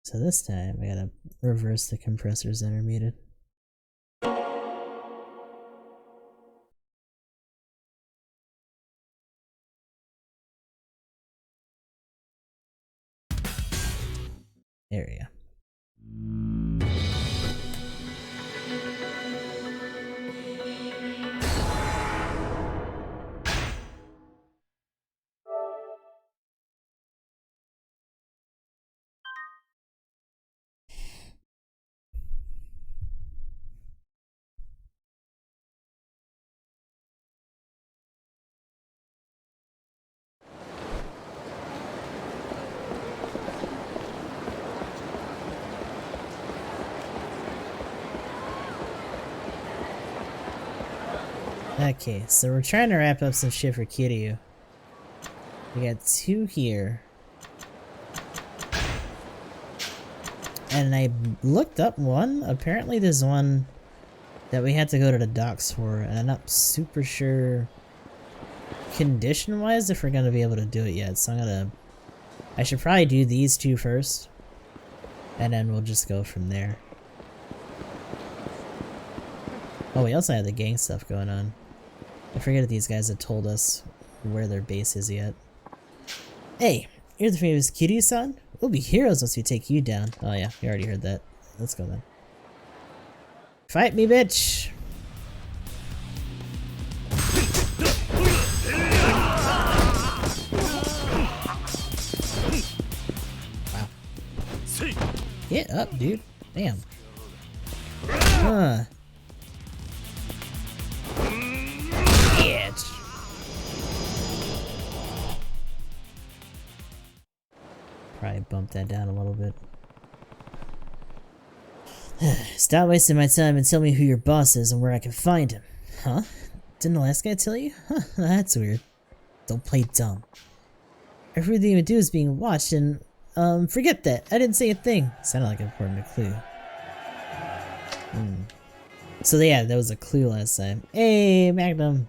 So this time I gotta reverse the compressors that are muted. There we go. Okay, so we're trying to wrap up some shit for Kiryu. We got 2 here. And I looked up one. Apparently there's one that we had to go to the docks for, and I'm not super sure condition-wise if we're gonna be able to do it yet. So I should probably do these 2 first, and then we'll just go from there. Oh, we also have the gang stuff going on. I forget if these guys have told us where their base is yet. Hey, you're the famous Kiryu-san? We'll be heroes once we take you down. Oh yeah, you already heard that. Let's go then. Fight me, bitch! Wow. Get up, dude. Damn. Huh. Probably bump that down a little bit. Stop wasting my time and tell me who your boss is and where I can find him. Huh? Didn't the last guy tell you? Huh, that's weird. Don't play dumb. Everything we do is being watched and, forget that. I didn't say a thing. Sounded like an important clue. So yeah, that was a clue last time. Hey, Magnum!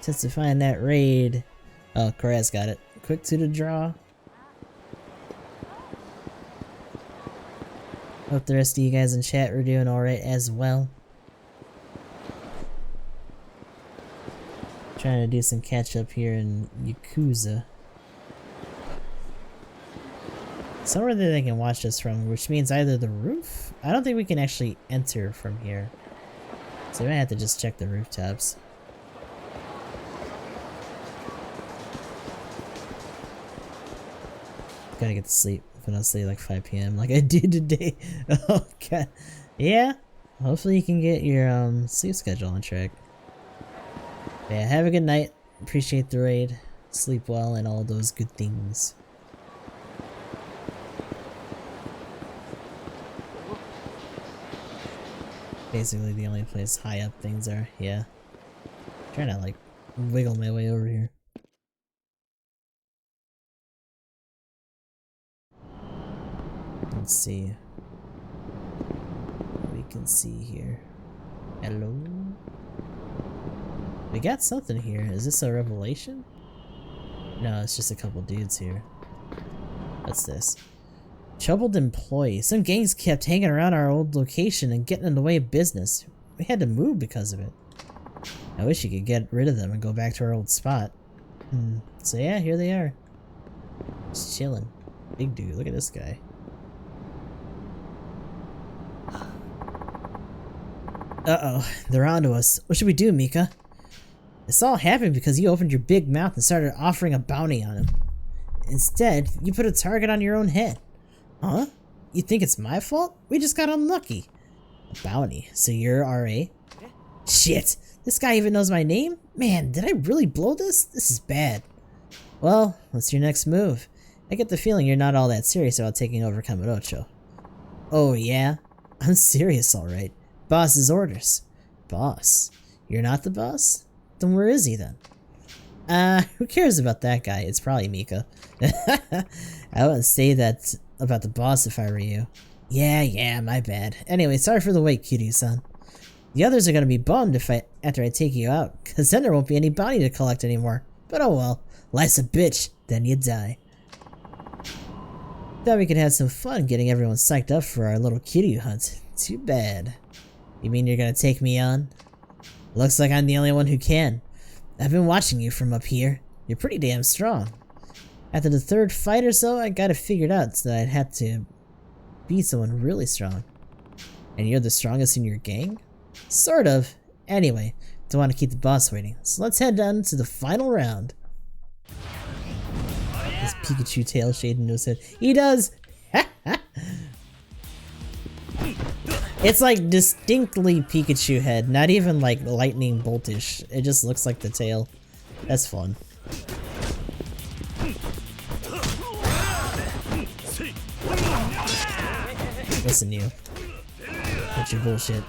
Testify in that raid. Oh, Korea's got it. Quick to the draw. Hope the rest of you guys in chat were doing alright as well. Trying to do some catch up here in Yakuza. Somewhere that they can watch us from, which means either the roof? I don't think we can actually enter from here. So we might have to just check the rooftops. Gotta get to sleep. If I don't sleep like 5 PM like I did today. Oh god. Yeah. Hopefully you can get your sleep schedule on track. Yeah, have a good night. Appreciate the raid. Sleep well and all those good things. Basically the only place high up things are. Yeah. Trying to like wiggle my way over here. Let's see what we can see here. Hello? We got something here. Is this a revelation? No, it's just a couple dudes here. What's this? Troubled employee. Some gangs kept hanging around our old location and getting in the way of business. We had to move because of it. I wish you could get rid of them and go back to our old spot. So yeah, here they are. Just chilling. Big dude, look at this guy. Uh-oh, they're onto us. What should we do, Mika? This all happened because you opened your big mouth and started offering a bounty on him. Instead, you put a target on your own head. Huh? You think it's my fault? We just got unlucky. A bounty. So you're RA? Shit! This guy even knows my name? Man, did I really blow this? This is bad. Well, what's your next move? I get the feeling you're not all that serious about taking over Kamurocho. Oh yeah? I'm serious alright. Boss's orders. Boss? You're not the boss? Then where is he then? Who cares about that guy? It's probably Mika. I wouldn't say that about the boss if I were you. Yeah, my bad. Anyway, sorry for the wait, Kiryu-san. The others are gonna be bummed after I take you out, cause then there won't be any bounty to collect anymore. But oh well, life's a bitch, then you die. Thought we could have some fun getting everyone psyched up for our little Kiryu hunt. Too bad. You mean you're gonna take me on? Looks like I'm the only one who can. I've been watching you from up here. You're pretty damn strong. After the third fight or so, I got it figured out that I'd have to be someone really strong. And you're the strongest in your gang? Sort of. Anyway, don't want to keep the boss waiting, so let's head down to the final round. His Pikachu tail shade into his head. He does! It's like distinctly Pikachu head, not even like lightning boltish. It just looks like the tail. That's fun. Listen, you. That's your bullshit.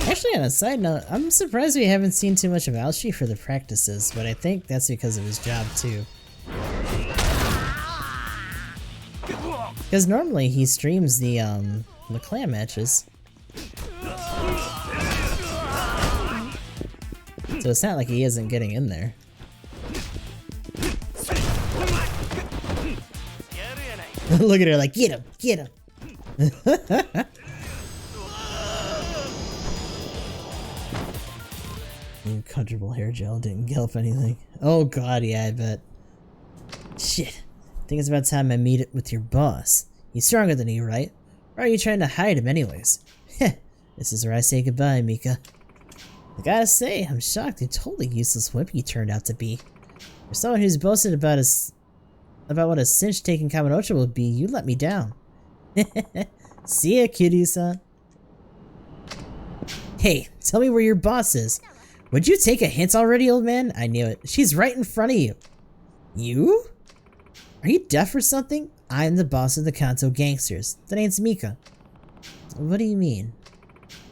Actually, on a side note, I'm surprised we haven't seen too much of Aoshi for the practices, but I think that's because of his job too. Because normally he streams the clan matches. So it's not like he isn't getting in there. Look at her like, get him, get him. Comfortable hair gel didn't help anything. Oh god, yeah, I bet. Shit. I think it's about time I meet it with your boss. He's stronger than you, right? Or are you trying to hide him anyways? Heh. This is where I say goodbye, Mika. I gotta say, I'm shocked at totally useless wimp you turned out to be. For someone who's boasted about what a cinch taking Kamurocho will be, you let me down. See ya, Kiryu-san. Hey, tell me where your boss is. Would you take a hint already, old man? I knew it. She's right in front of you. You? Are you deaf or something? I'm the boss of the Kanto gangsters. The name's Mika. What do you mean?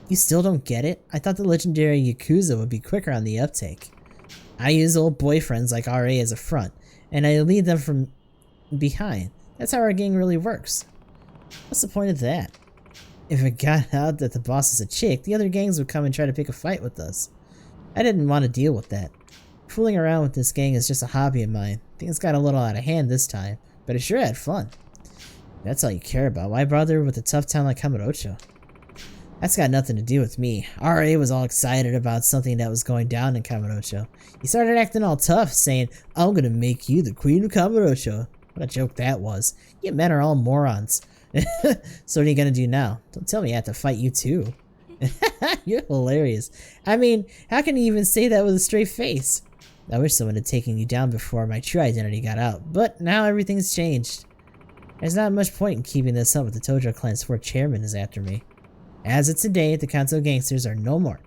You still don't get it? I thought the legendary Yakuza would be quicker on the uptake. I use old boyfriends like RA as a front, and I lead them from behind. That's how our gang really works. What's the point of that? If it got out that the boss is a chick, the other gangs would come and try to pick a fight with us. I didn't want to deal with that. Fooling around with this gang is just a hobby of mine. Things got a little out of hand this time, but I sure had fun. That's all you care about. Why bother with a tough town like Kamurocho? That's got nothing to do with me. RA was all excited about something that was going down in Kamurocho. He started acting all tough, saying, I'm gonna make you the queen of Kamurocho. What a joke that was. You men are all morons. So what are you gonna do now? Don't tell me I have to fight you too. You're hilarious. I mean, how can you even say that with a straight face? I wish someone had taken you down before my true identity got out, but now everything's changed. There's not much point in keeping this up if the Tojo clan's fourth chairman is after me. As of today, the Kanto gangsters are no more.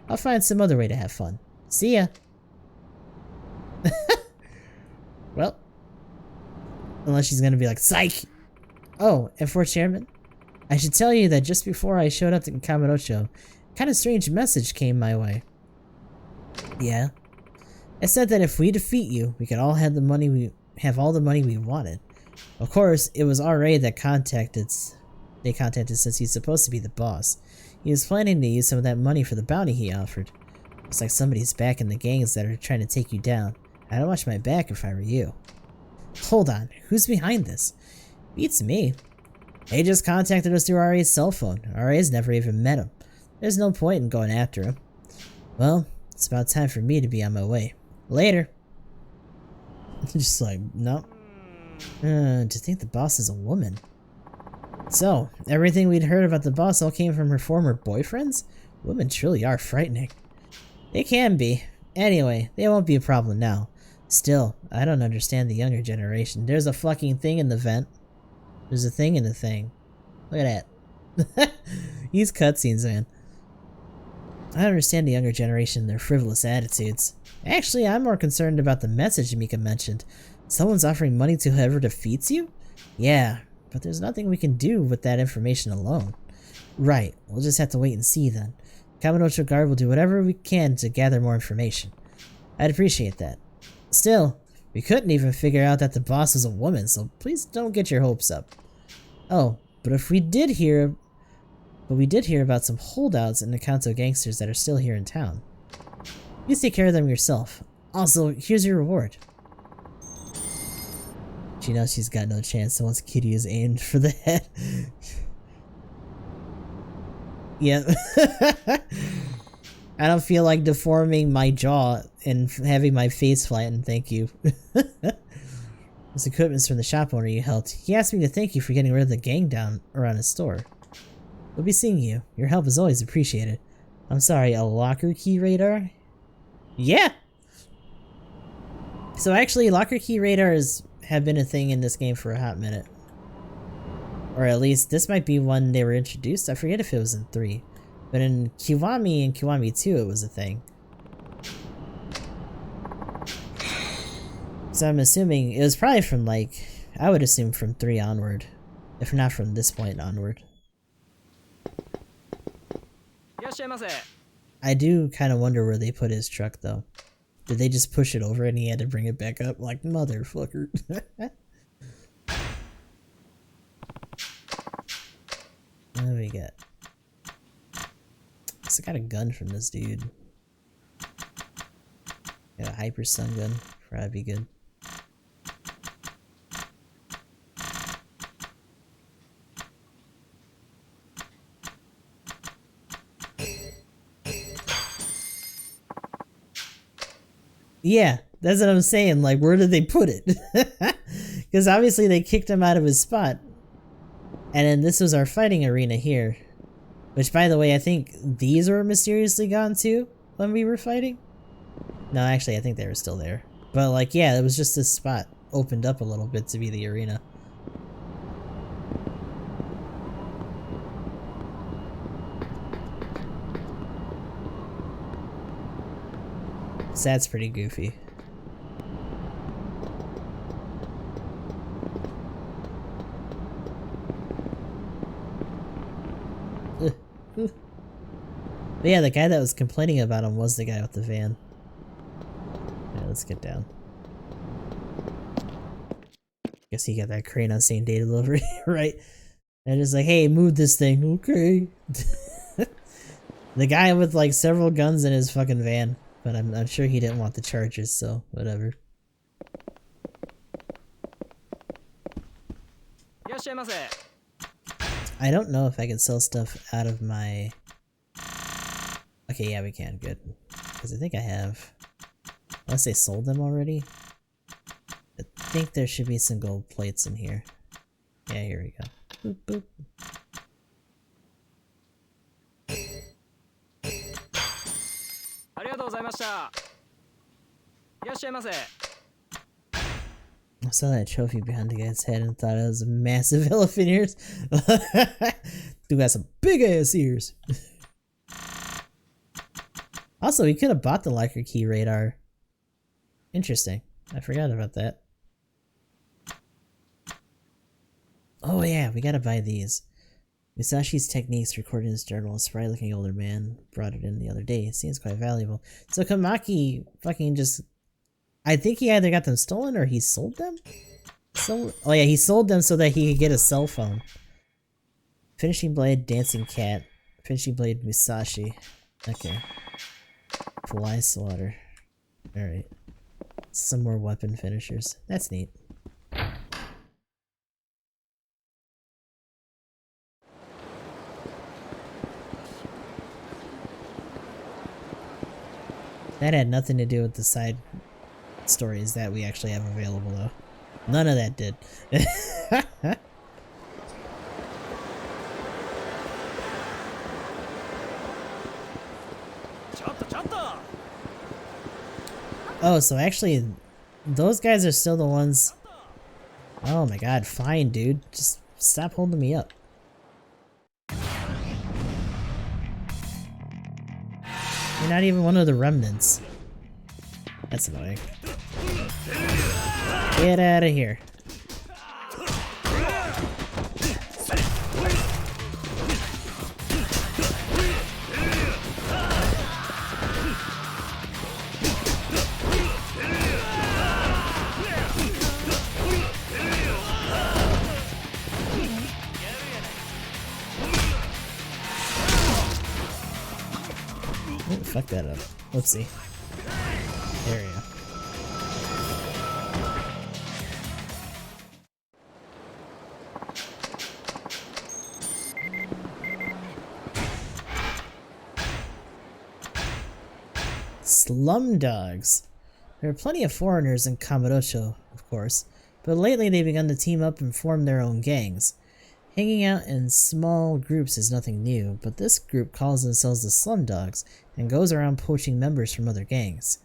I'll find some other way to have fun. See ya! Well, unless she's gonna be like, psych! Oh, and fourth chairman? I should tell you that just before I showed up to Kamurocho, a kind of strange message came my way. Yeah? It said that if we defeat you, we could all have the money all the money we wanted. Of course, it was RA that they contacted since he's supposed to be the boss. He was planning to use some of that money for the bounty he offered. Looks like somebody's back in the gangs that are trying to take you down. I'd watch my back if I were you. Hold on, who's behind this? Beats me. They just contacted us through RA's cell phone. RA's never even met him. There's no point in going after him. Well, it's about time for me to be on my way. Later. Just like, no. To think the boss is a woman. So, everything we'd heard about the boss all came from her former boyfriends? Women truly are frightening. They can be. Anyway, they won't be a problem now. Still, I don't understand the younger generation. There's a fucking thing in the vent. There's a thing in the thing. Look at that. These cutscenes, man. I don't understand the younger generation and their frivolous attitudes. Actually, I'm more concerned about the message Mika mentioned. Someone's offering money to whoever defeats you? Yeah, but there's nothing we can do with that information alone. Right, we'll just have to wait and see then. Kamurocho Guard will do whatever we can to gather more information. I'd appreciate that. Still, we couldn't even figure out that the boss was a woman, so please don't get your hopes up. Oh, but we did hear about some holdouts and Kanto gangsters that are still here in town. Please take care of them yourself. Also, here's your reward. She knows she's got no chance once Kiryu is aimed for the head. Yep. I don't feel like deforming my jaw and having my face flattened, thank you. This equipment's from the shop owner you helped. He asked me to thank you for getting rid of the gang down around his store. We'll be seeing you. Your help is always appreciated. I'm sorry, a locker key radar? Yeah! So actually, locker key radars have been a thing in this game for a hot minute. Or at least, this might be one they were introduced. I forget if it was in 3. But in Kiwami and Kiwami 2, it was a thing. So I'm assuming, it was probably from like, I would assume from 3 onward. If not from this point onward. I do kind of wonder where they put his truck though. Did they just push it over and he had to bring it back up? Like, motherfucker. What do we got? So I got a gun from this dude. Got a hyper stun gun. Probably be good. Yeah, that's what I'm saying. Like, where did they put it? Because obviously they kicked him out of his spot. And then this was our fighting arena here. Which, by the way, I think these were mysteriously gone too when we were fighting. No, actually, I think they were still there. But, like, yeah, it was just this spot opened up a little bit to be the arena. So that's pretty goofy. But yeah, the guy that was complaining about him was the guy with the van. Yeah, let's get down. Guess he got that crane on same day delivery, right? And just like, hey, move this thing. Okay. The guy with like several guns in his fucking van. But I'm sure he didn't want the charges, so whatever. I don't know if I can sell stuff out of my... Okay, yeah, we can. Good. Because I think I have... Unless they sold them already? I think there should be some gold plates in here. Yeah, here we go. Boop, boop. I saw that trophy behind the guy's head and thought it was a massive elephant ears. Dude got some big ass ears. Also, we could have bought the locker key radar. Interesting. I forgot about that. Oh yeah, we gotta buy these. Musashi's techniques recorded in his journal. A spry looking older man brought it in the other day. It seems quite valuable. So Kamaki fucking just... I think he either got them stolen or he sold them? So, oh yeah, he sold them so that he could get a cell phone. Finishing blade, dancing cat. Finishing blade, Musashi. Okay. Fly swatter. Alright. Some more weapon finishers. That's neat. That had nothing to do with the side stories that we actually have available though. None of that did. Oh, so actually those guys are still the ones... Oh my god, fine dude. Just stop holding me up. You're not even one of the remnants. That's annoying. Get out of here. fuck that up. Whoopsie. There we go. Slum dogs. There are plenty of foreigners in Kamurocho, of course, but lately they've begun to team up and form their own gangs. Hanging out in small groups is nothing new, but this group calls themselves the Slum Dogs and goes around poaching members from other gangs.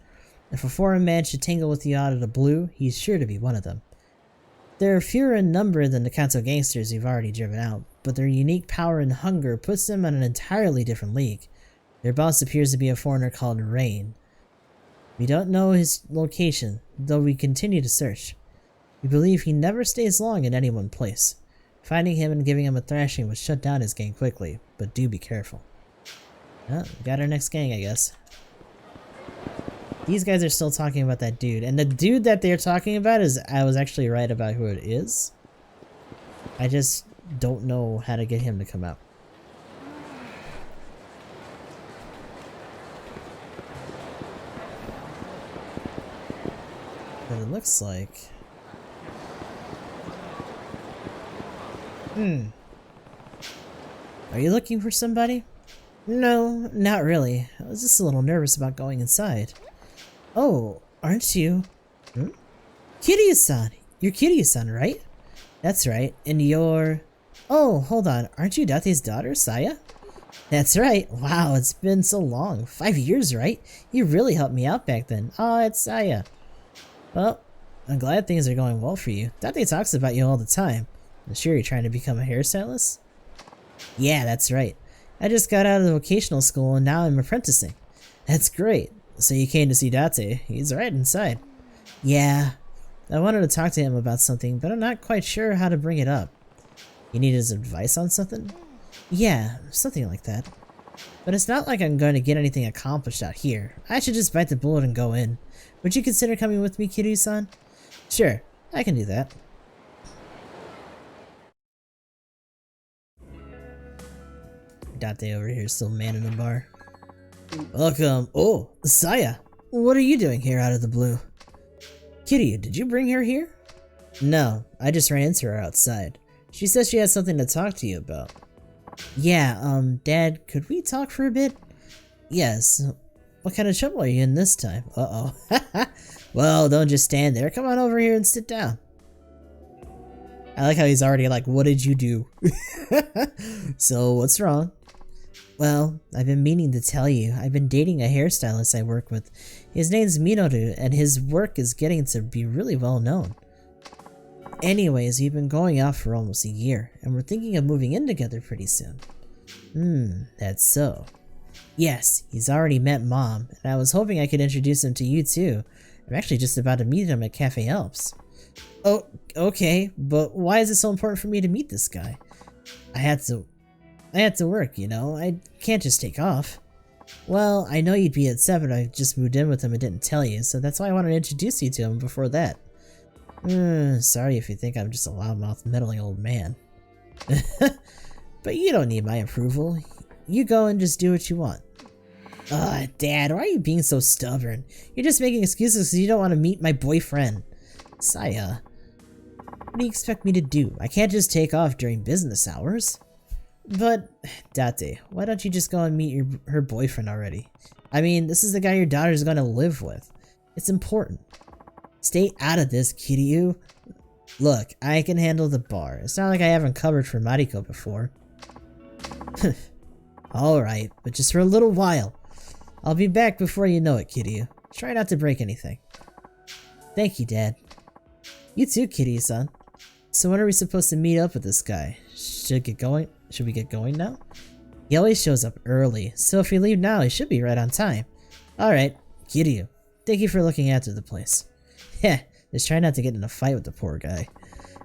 If a foreign man should tangle with you out of the blue, he's sure to be one of them. They're fewer in number than the Kanto gangsters you've already driven out, but their unique power and hunger puts them on an entirely different league. Their boss appears to be a foreigner called Rain. We don't know his location, though we continue to search. We believe he never stays long in any one place. Finding him and giving him a thrashing would shut down his gang quickly, but do be careful. Well, we got our next gang, I guess. These guys are still talking about that dude, and the dude that they're talking about is, I was actually right about who it is. I just don't know how to get him to come out. But it looks like... Are you looking for somebody? No, not really. I was just a little nervous about going inside. Oh, aren't you? Kiryu-san! You're Kiryu-san, right? That's right. And you're... Oh, hold on. Aren't you Date's daughter, Saya? That's right. Wow, it's been so long. 5 years, right? You really helped me out back then. Oh, it's Saya. Well, I'm glad things are going well for you. Date talks about you all the time. I'm sure you're trying to become a hairstylist? Yeah, that's right. I just got out of the vocational school and now I'm apprenticing. That's great. So you came to see Date. He's right inside. Yeah. I wanted to talk to him about something, but I'm not quite sure how to bring it up. You need his advice on something? Yeah, something like that. But it's not like I'm going to get anything accomplished out here. I should just bite the bullet and go in. Would you consider coming with me, Kiryu-san? Sure, I can do that. Date over here still manning the bar. Welcome. Oh, Saya. What are you doing here out of the blue? Kiryu, did you bring her here? No, I just ran into her outside. She says she has something to talk to you about. Yeah, Dad, could we talk for a bit? Yes. What kind of trouble are you in this time? Uh-oh. Well, don't just stand there. Come on over here and sit down. I like how he's already like, what did you do? So, what's wrong? Well, I've been meaning to tell you. I've been dating a hairstylist I work with. His name's Minoru, and his work is getting to be really well known. Anyways, we've been going out for almost a year, and we're thinking of moving in together pretty soon. That's so. Yes, he's already met Mom, and I was hoping I could introduce him to you too. I'm actually just about to meet him at Cafe Alps. Oh, okay, but why is it so important for me to meet this guy? I had to work, you know, I can't just take off. Well, I know you'd be upset, but I just moved in with him and didn't tell you, so that's why I wanted to introduce you to him before that. Sorry if you think I'm just a loudmouth meddling old man. But you don't need my approval. You go and just do what you want. Dad, why are you being so stubborn? You're just making excuses because you don't want to meet my boyfriend. Saya, what do you expect me to do? I can't just take off during business hours. But, Date, why don't you just go and meet her boyfriend already? I mean, this is the guy your daughter's gonna live with. It's important. Stay out of this, Kiryu. Look, I can handle the bar. It's not like I haven't covered for Mariko before. Alright, but just for a little while. I'll be back before you know it, Kiryu. Try not to break anything. Thank you, Dad. You too, Kiryu-san. So when are we supposed to meet up with this guy? Should we get going now? He always shows up early, so if we leave now, he should be right on time. Alright, Kiryu. Thank you for looking after the place. Heh, just try not to get in a fight with the poor guy.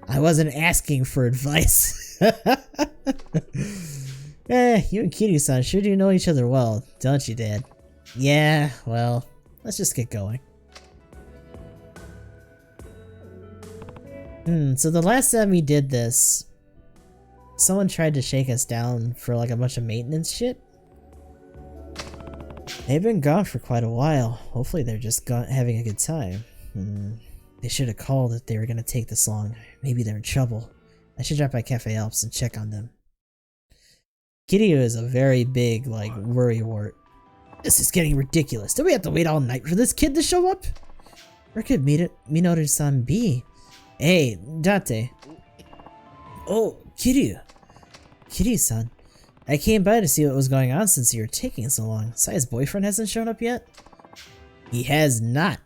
I wasn't asking for advice. You and Kiryu-san sure do know each other well, don't you, Dad? Yeah, well, let's just get going. So the last time we did this, someone tried to shake us down for like a bunch of maintenance shit. They've been gone for quite a while. Hopefully they're just having a good time. They should have called if they were gonna take this long. Maybe they're in trouble. I should drop by Cafe Alps and check on them. Kiryu is a very big, like, worrywart. This is getting ridiculous. Do we have to wait all night for this kid to show up? Where could Minoru-san be? Hey, Date. Oh, Kiryu. Kiryu-san. I came by to see what was going on since you were taking so long. Saya's boyfriend hasn't shown up yet? He has not.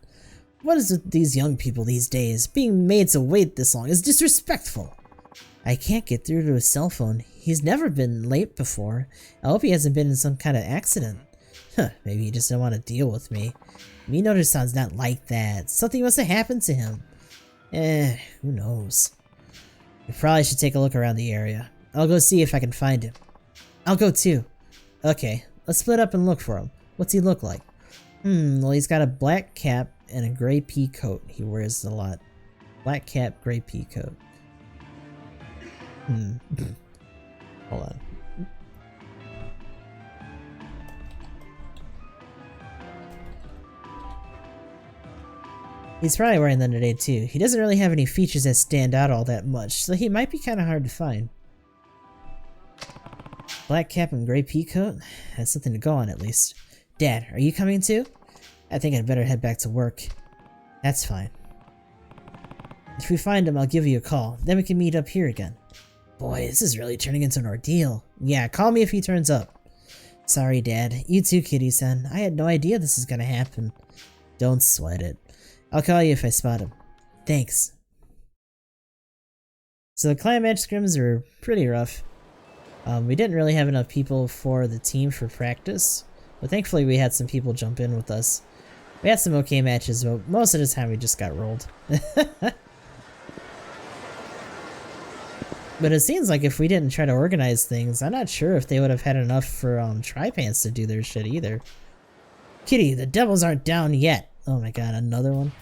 What is with these young people these days? Being made to wait this long is disrespectful. I can't get through to his cell phone. He's never been late before. I hope he hasn't been in some kind of accident. Huh, maybe he just didn't want to deal with me. Minoru-san's not like that. Something must have happened to him. Who knows? We probably should take a look around the area. I'll go see if I can find him. I'll go too. Okay, let's split up and look for him. What's he look like? Well, he's got a black cap and a gray pea coat. He wears a lot. Black cap, gray pea coat. Hold on. He's probably wearing them today too. He doesn't really have any features that stand out all that much, so he might be kind of hard to find. Black cap and gray pea coat? That's something to go on at least. Dad, are you coming too? I think I'd better head back to work. That's fine. If we find him, I'll give you a call. Then we can meet up here again. Boy, this is really turning into an ordeal. Yeah, call me if he turns up. Sorry, Dad. You too, Kitty-san. I had no idea this is gonna happen. Don't sweat it. I'll call you if I spot him. Thanks. So the climax scrims were pretty rough. We didn't really have enough people for the team for practice, but thankfully we had some people jump in with us. We had some okay matches, but most of the time we just got rolled. But it seems like if we didn't try to organize things, I'm not sure if they would have had enough for Tri-Pants to do their shit either. Kitty, the devils aren't down yet. Oh my god, another one.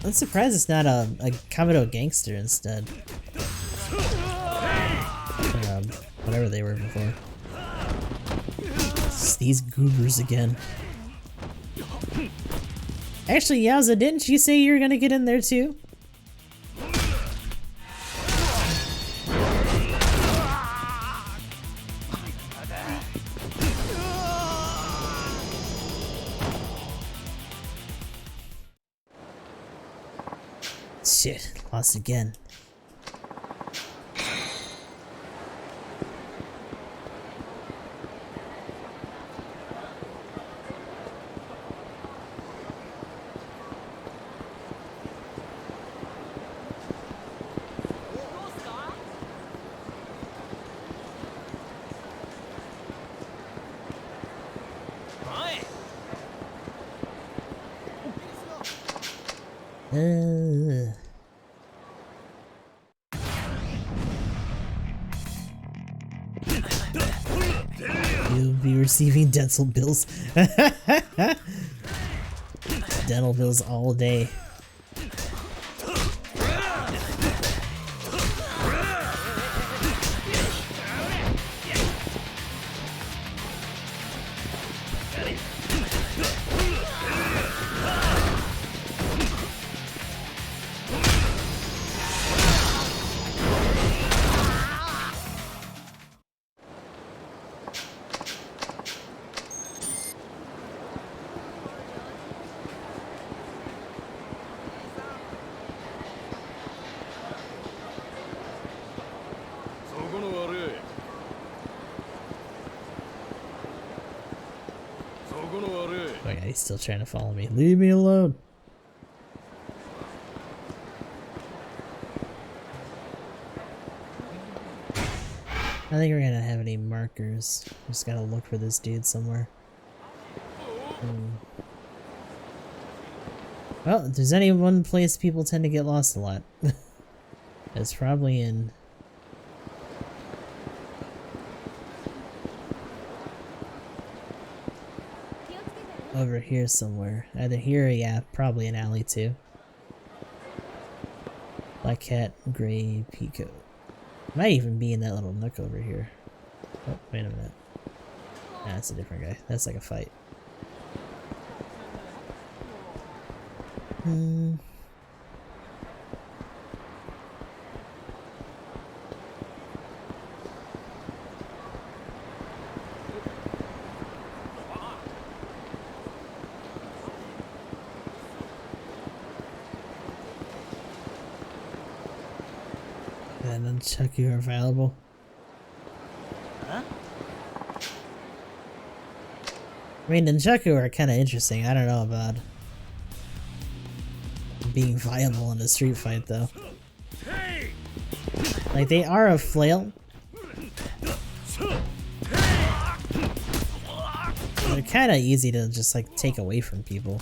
I'm surprised it's not a Kabuto gangster instead. Whatever they were before. It's these goobers again. Actually, Yakuza, didn't you say you were gonna get in there too? Shit, lost again. You'll be receiving dental bills. Dental bills all day. Oh yeah, he's still trying to follow me. Leave me alone. I think we're gonna have any markers. Just gotta look for this dude somewhere. Well, if there's any one place people tend to get lost a lot, it's probably in... over here somewhere. Either here or yeah, probably an alley too. Black cat, gray peacoat. Might even be in that little nook over here. Oh, wait a minute. Nah, that's a different guy. That's like a fight. Hmm. And nunchaku are available. Huh? I mean, nunchaku are kind of interesting. I don't know about being viable in a street fight, though. Like, they are a flail. They're kind of easy to just, like, take away from people.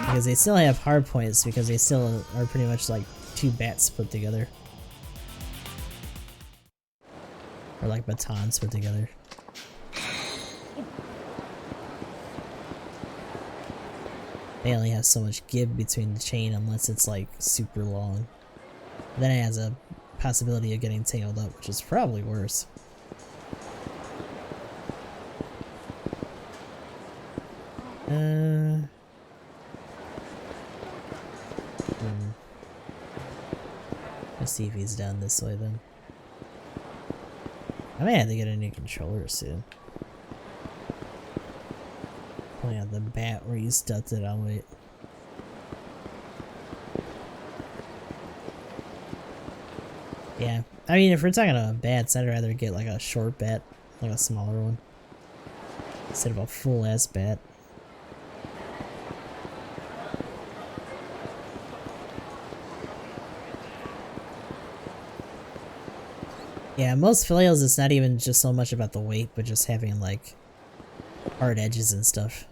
Because they still have hard points, because they still are pretty much like two bats put together. Or like batons put together. They only have so much give between the chain unless it's like super long. Then it has a possibility of getting tangled up, which is probably worse. Let's see if he's down this way then. I may have to get a new controller soon. Oh yeah, the bat where you stuffed it, I'll wait. Yeah, I mean if we're talking about bats, I'd rather get like a short bat, like a smaller one. Instead of a full ass bat. Yeah, most flails it's not even just so much about the weight, but just having like hard edges and stuff.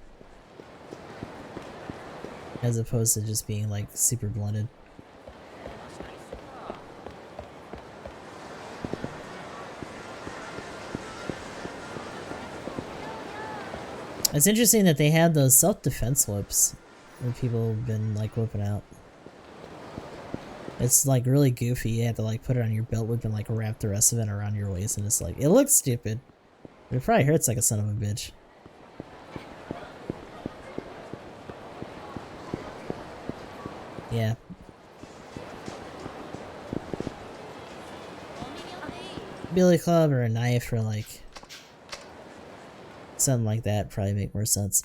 As opposed to just being like super blunted. It's interesting that they had those self-defense whips that people have been like whipping out. It's like really goofy. You have to like put it on your belt loop and like wrap the rest of it around your waist, and it's like, it looks stupid. But it probably hurts like a son of a bitch. Yeah. Billy club or a knife or like something like that probably make more sense.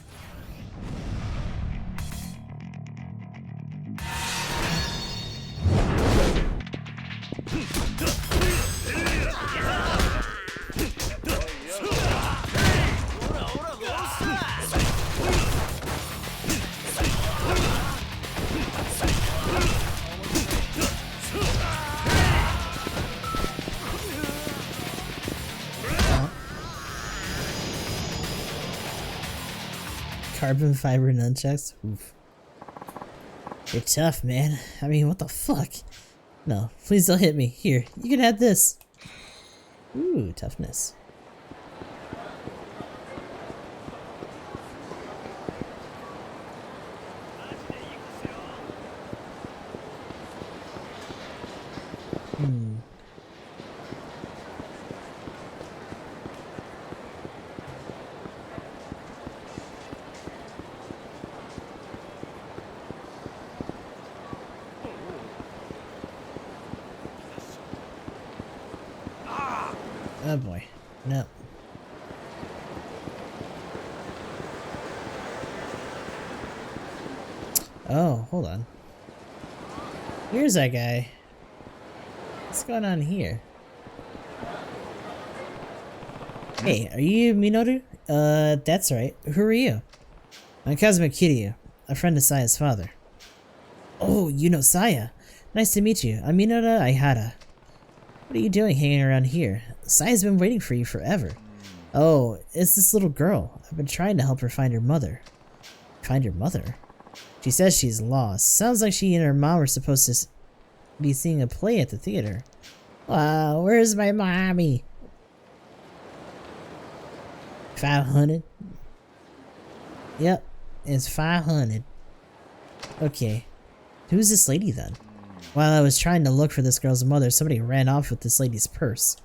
Carbon fiber nunchucks? Oof. You're tough, man. I mean, what the fuck? No, please don't hit me. Here, you can have this. Ooh, toughness. Oh boy. No. Oh, hold on. Here's that guy. What's going on here? Hey, are you Minoru? That's right. Who are you? I'm Kazuma Kiryu, a friend of Saya's father. Oh, you know Saya. Nice to meet you. I'm Minoru Aihara. What are you doing hanging around here? Saya's been waiting for you forever. Oh, it's this little girl. I've been trying to help her find her mother. Find her mother? She says she's lost. Sounds like she and her mom were supposed to be seeing a play at the theater. Wow, where's my mommy? 500? Yep, it's 500. Okay. Who's this lady then? While I was trying to look for this girl's mother, somebody ran off with this lady's purse.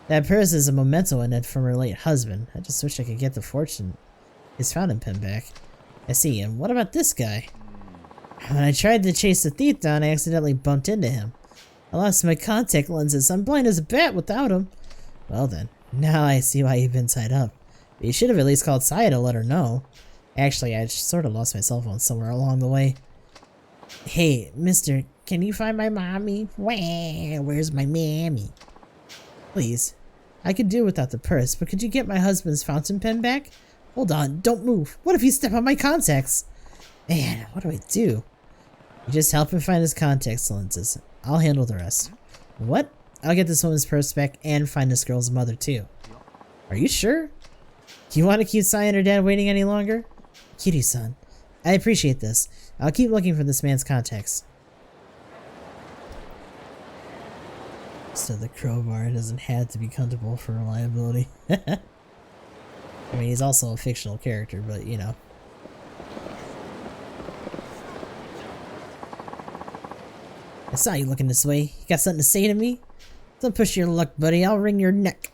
That purse is a memento in it from her late husband. I just wish I could get the fortune, his fountain pen back. I see, and what about this guy? When I tried to chase the thief down, I accidentally bumped into him. I lost my contact lenses. I'm blind as a bat without them. Well then, now I see why you've been tied up. But you should have at least called Saga to let her know. Actually, I sort of lost my cell phone somewhere along the way. Hey, mister, can you find my mommy? Where's my mammy? Please. I could do without the purse, but could you get my husband's fountain pen back? Hold on, don't move. What if you step on my contacts? Man, what do I do? You just help him find his contact lenses. I'll handle the rest. What? I'll get this woman's purse back and find this girl's mother too. Are you sure? Do you want to keep Sai and her dad waiting any longer? Kiryu-san, I appreciate this. I'll keep looking for this man's contacts. So the crowbar doesn't have to be comfortable for reliability. I mean, he's also a fictional character, but you know. I saw you looking this way. You got something to say to me? Don't push your luck, buddy. I'll wring your neck.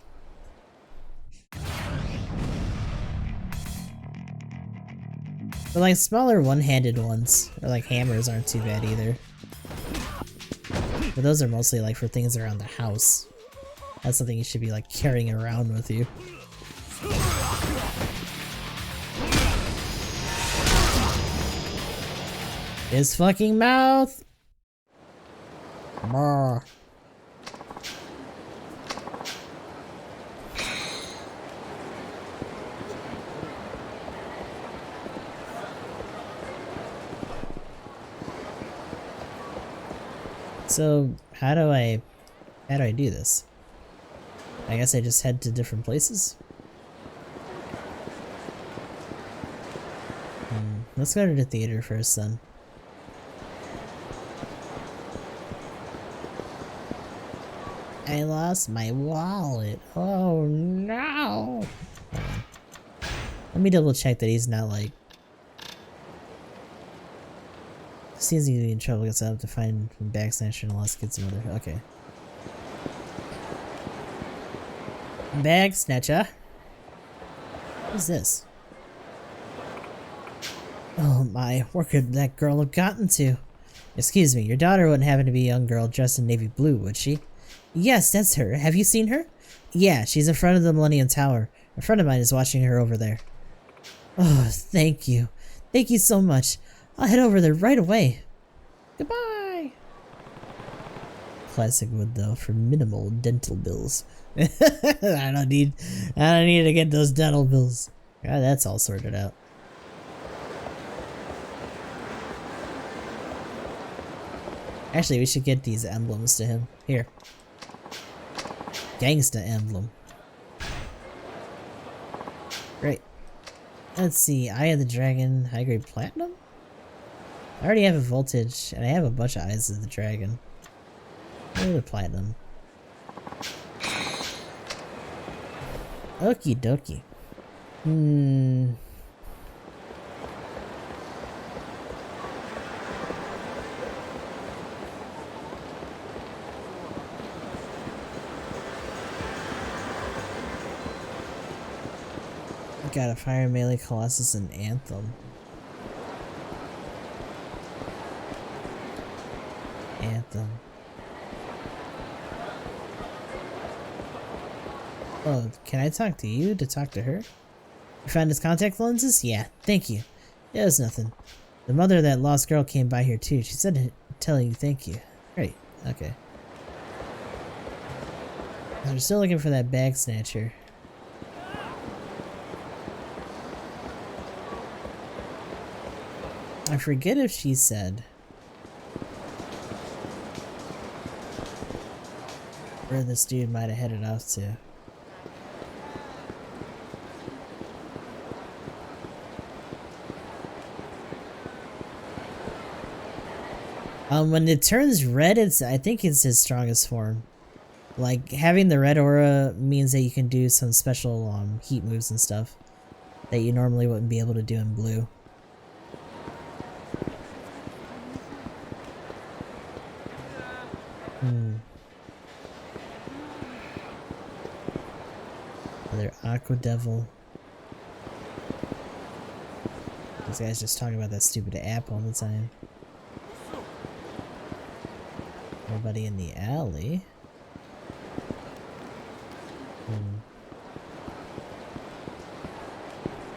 But like smaller one-handed ones, or like hammers, aren't too bad either. But those are mostly like for things around the house. That's something you should be like carrying around with you. His fucking mouth! Brr. So, how do I do this? I guess I just head to different places? Let's go to the theater first then. I lost my wallet. Oh no! Let me double check that he's not like... Seems to be in trouble, gets up to find bag snatcher and lost kids mother. Okay. Bag snatcher. What's this? Oh my, where could that girl have gotten to? Excuse me, your daughter wouldn't happen to be a young girl dressed in navy blue, would she? Yes, that's her. Have you seen her? Yeah, she's in front of the Millennium Tower. A friend of mine is watching her over there. Oh, thank you. Thank you so much. I'll head over there right away. Goodbye! Classic wood though, for minimal dental bills. I don't need to get those dental bills. God, that's all sorted out. Actually, we should get these emblems to him. Here. Gangsta emblem. Great. Let's see. Eye of the Dragon. High grade platinum? I already have a voltage, and I have a bunch of Eyes of the Dragon. Maybe the platinum. Okie dokie. Got a Fire Melee, Colossus, and Anthem. Oh, can I talk to you to talk to her? You found his contact lenses? Yeah, thank you. Yeah, it was nothing. The mother of that lost girl came by here too. She said to tell you thank you. Great, okay. We're still looking for that bag snatcher. I forget if she said where this dude might have headed off to. When it turns red, I think it's his strongest form. Like, having the red aura means that you can do some special heat moves and stuff that you normally wouldn't be able to do in blue. Another Aqua Devil. This guy's just talking about that stupid app all the time. Nobody in the alley.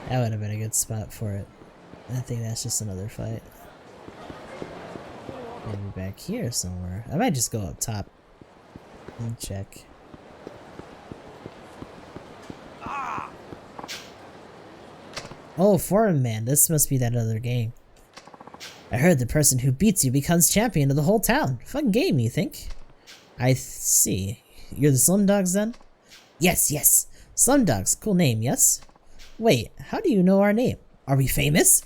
That would have been a good spot for it. I think that's just another fight. Maybe back here somewhere. I might just go up top and check. Oh, Foreign Man. This must be that other game. I heard the person who beats you becomes champion of the whole town. Fun game, you think? I see. You're the Slumdogs then? Yes, yes. Slumdogs. Cool name, yes? Wait, how do you know our name? Are we famous?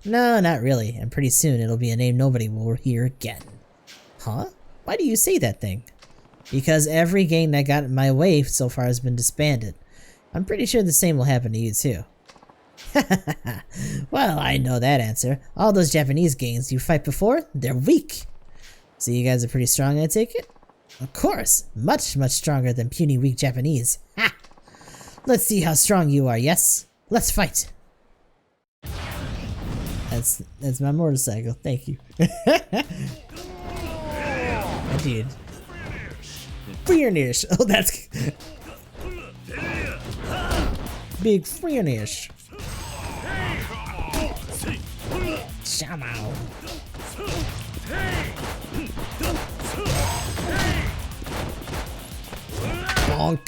No, not really. And pretty soon it'll be a name nobody will hear again. Huh? Why do you say that thing? Because every gang that got in my way so far has been disbanded. I'm pretty sure the same will happen to you too. Well, I know that answer. All those Japanese gangs you fight before, they're weak. So you guys are pretty strong, I take it? Of course. Much, much stronger than puny weak Japanese. Ha! Let's see how strong you are, yes? Let's fight! That's my motorcycle, thank you. My dude. Finish! Oh, that's... Big finish! Shamao! Bonk!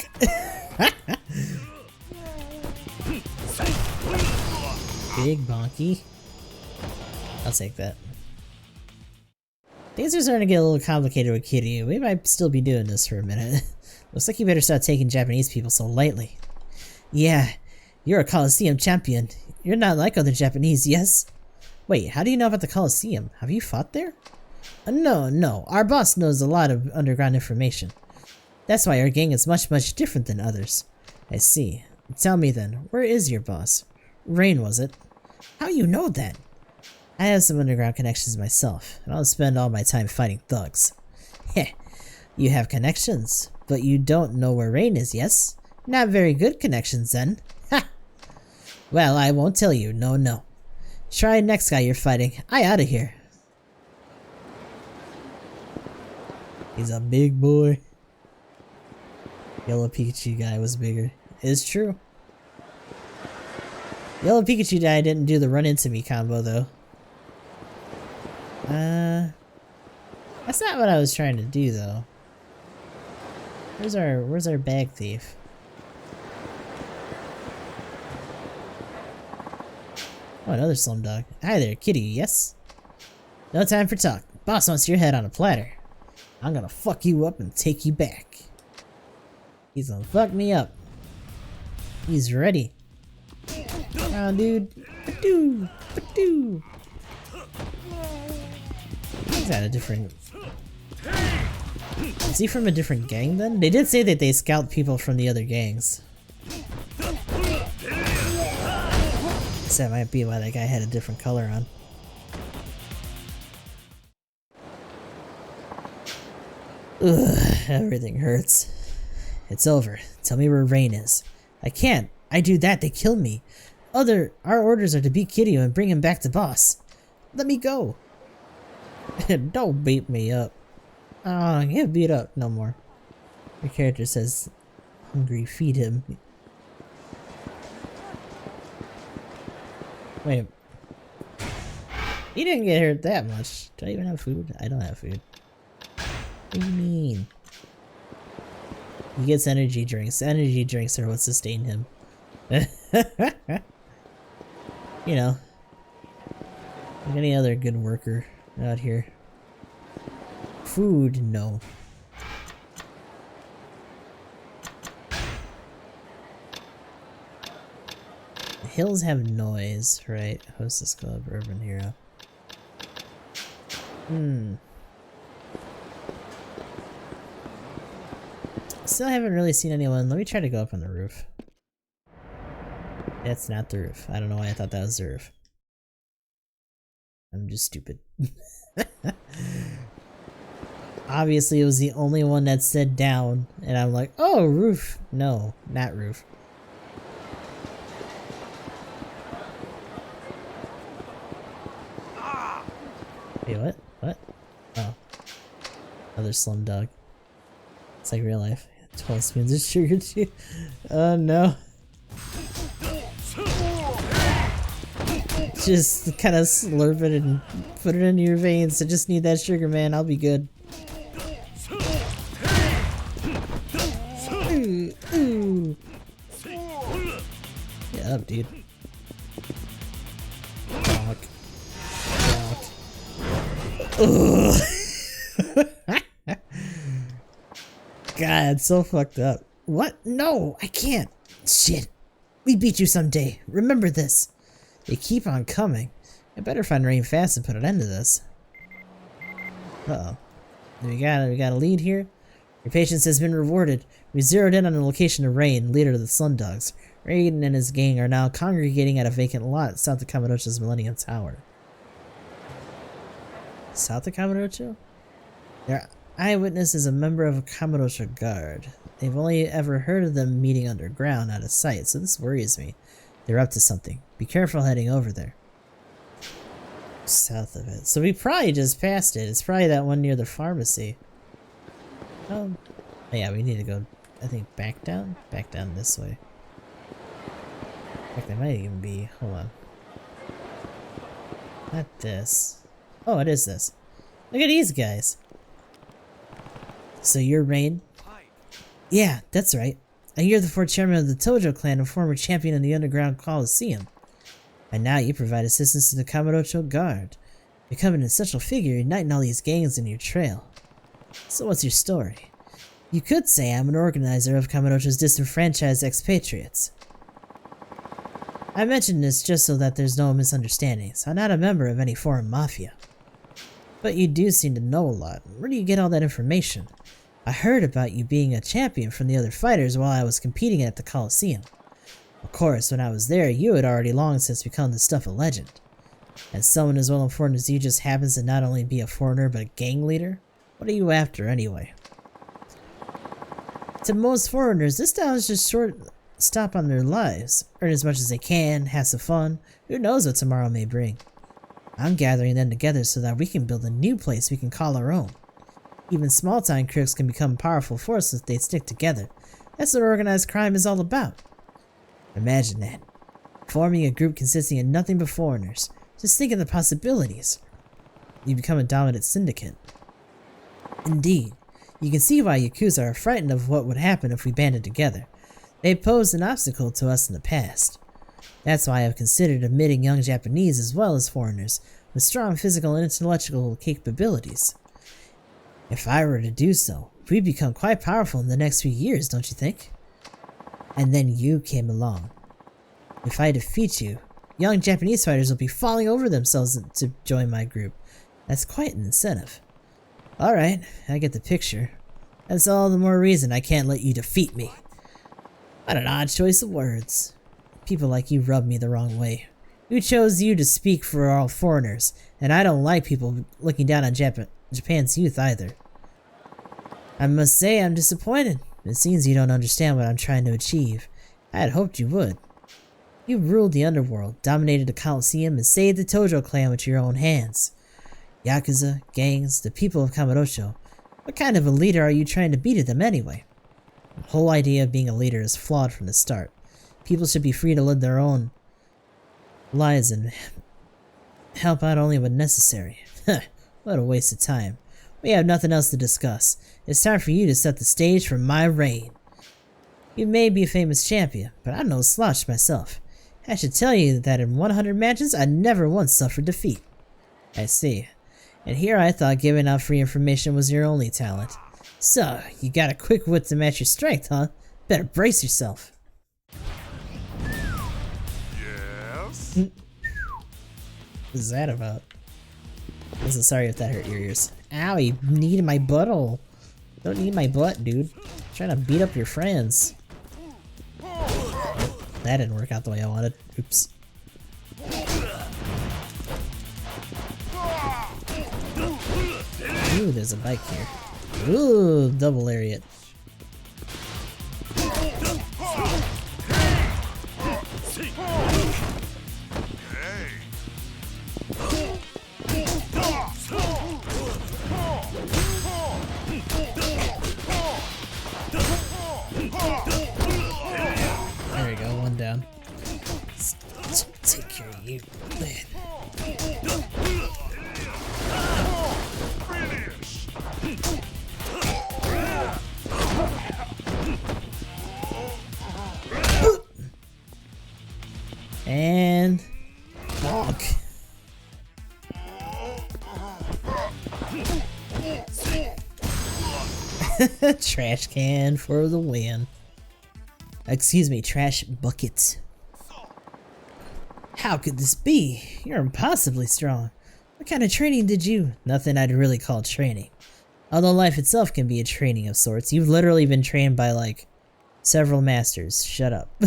Big bonky. I'll take that. Things are starting to get a little complicated with Kiryu. We might still be doing this for a minute. Looks like you better stop taking Japanese people so lightly. Yeah, you're a Coliseum champion. You're not like other Japanese, yes? Wait, how do you know about the Coliseum? Have you fought there? No. Our boss knows a lot of underground information. That's why our gang is much, much different than others. I see. Tell me then, where is your boss? Rain, was it? How you know that? I have some underground connections myself, and I'll spend all my time fighting thugs. Heh, you have connections, but you don't know where Rain is, yes? Not very good connections then. Ha! Well, I won't tell you, no. Try next guy you're fighting. I outta here. He's a big boy. Yellow Pikachu guy was bigger. It's true. Yellow Pikachu guy didn't do the run into me combo though. That's not what I was trying to do though. Where's our bag thief? Oh, another Slumdog. Hi there, Kitty, yes? No time for talk. Boss wants your head on a platter. I'm gonna fuck you up and take you back. He's gonna fuck me up. He's ready. Come on, dude. Ba-doo. He's got a different... Is he from a different gang then? They did say that they scout people from the other gangs. So that might be why that guy had a different color on. Ugh, everything hurts. It's over. Tell me where Rain is. I can't. I do that, they kill me. Our orders are to beat Kiryu and bring him back to boss. Let me go. Don't beat me up. Oh, get beat up no more. Your character says, hungry, feed him. Wait. He didn't get hurt that much. Do I even have food? I don't have food. What do you mean? He gets energy drinks. Energy drinks are what sustain him. You know. Like any other good worker out here. Food, no. The hills have noise, right? Hostess Club, Urban Hero. Still haven't really seen anyone. Let me try to go up on the roof. That's not the roof. I don't know why I thought that was the roof. I'm just stupid. Obviously, it was the only one that said down, and I'm like, oh, roof. No, not roof. Wait, what? What? Oh. Another Slumdog. It's like real life. 12 spoons of sugar too. Oh no. Just kind of slurp it and put it into your veins. I just need that sugar, man. I'll be good. Ooh, ooh. Yeah, up, dude. Fuck. Ugh. God, so fucked up. What? No, I can't. Shit. We beat you someday. Remember this. They keep on coming. I better find Rain fast and put an end to this. Uh-oh. We got a lead here. Your patience has been rewarded. We zeroed in on the location of Rain, leader of the Slumdogs. Rain and his gang are now congregating at a vacant lot south of Kamurocho's Millennium Tower. South of Kamurocho? Their eyewitness is a member of a Kamurocho guard. They've only ever heard of them meeting underground out of sight, so this worries me. They're up to something. Be careful heading over there. South of it. So we probably just passed it. It's probably that one near the pharmacy. Oh yeah, we need to go, I think, back down? Back down this way. In fact, there might even be, hold on. Not this. Oh, it is this. Look at these guys. So you're Rain? Yeah, that's right. I hear the fourth chairman of the Tojo clan and former champion in the underground Coliseum. And now you provide assistance to the Kamurocho guard. Becoming an essential figure, uniting all these gangs in your trail. So what's your story? You could say I'm an organizer of Kamurocho's disenfranchised expatriates. I mention this just so that there's no misunderstandings. I'm not a member of any foreign mafia. But you do seem to know a lot. Where do you get all that information? I heard about you being a champion from the other fighters while I was competing at the Coliseum. Of course, when I was there, you had already long since become the stuff of legend. And someone as well informed as you just happens to not only be a foreigner but a gang leader? What are you after anyway? To most foreigners, this town is just short stop on their lives. Earn as much as they can, have some fun. Who knows what tomorrow may bring? I'm gathering them together so that we can build a new place we can call our own. Even small-time crooks can become powerful forces if they stick together. That's what organized crime is all about. Imagine that. Forming a group consisting of nothing but foreigners. Just think of the possibilities. You become a dominant syndicate. Indeed. You can see why Yakuza are frightened of what would happen if we banded together. They posed an obstacle to us in the past. That's why I've considered admitting young Japanese as well as foreigners with strong physical and intellectual capabilities. If I were to do so, we'd become quite powerful in the next few years, don't you think? And then you came along. If I defeat you, young Japanese fighters will be falling over themselves to join my group. That's quite an incentive. Alright, I get the picture. That's all the more reason I can't let you defeat me. What an odd choice of words. People like you rub me the wrong way. Who chose you to speak for all foreigners? And I don't like people looking down on Japan's youth either. I must say I'm disappointed. It seems you don't understand what I'm trying to achieve. I had hoped you would. You ruled the underworld, dominated the Coliseum, and saved the Tojo clan with your own hands. Yakuza, gangs, the people of Kamurocho. What kind of a leader are you trying to be to them anyway? The whole idea of being a leader is flawed from the start. People should be free to live their own lives and help out only when necessary. What a waste of time. We have nothing else to discuss. It's time for you to set the stage for my reign. You may be a famous champion, but I'm no slouch myself. I should tell you that in 100 matches, I never once suffered defeat. I see. And here I thought giving out free information was your only talent. So, you got a quick wit to match your strength, huh? Better brace yourself. Yes? What is that about? I'm so sorry if that hurt your ears. Ow, you kneed my butthole. Don't need my butt, dude. I'm trying to beat up your friends. That didn't work out the way I wanted. Oops. Ooh, there's a bike here. Ooh, double lariat. There we go, one down. Take care of you. And bonk. Trash can for the win. Excuse me, trash bucket. How could this be? You're impossibly strong. What kind of training did you? Nothing I'd really call training. Although life itself can be a training of sorts. You've literally been trained by like several masters. Shut up.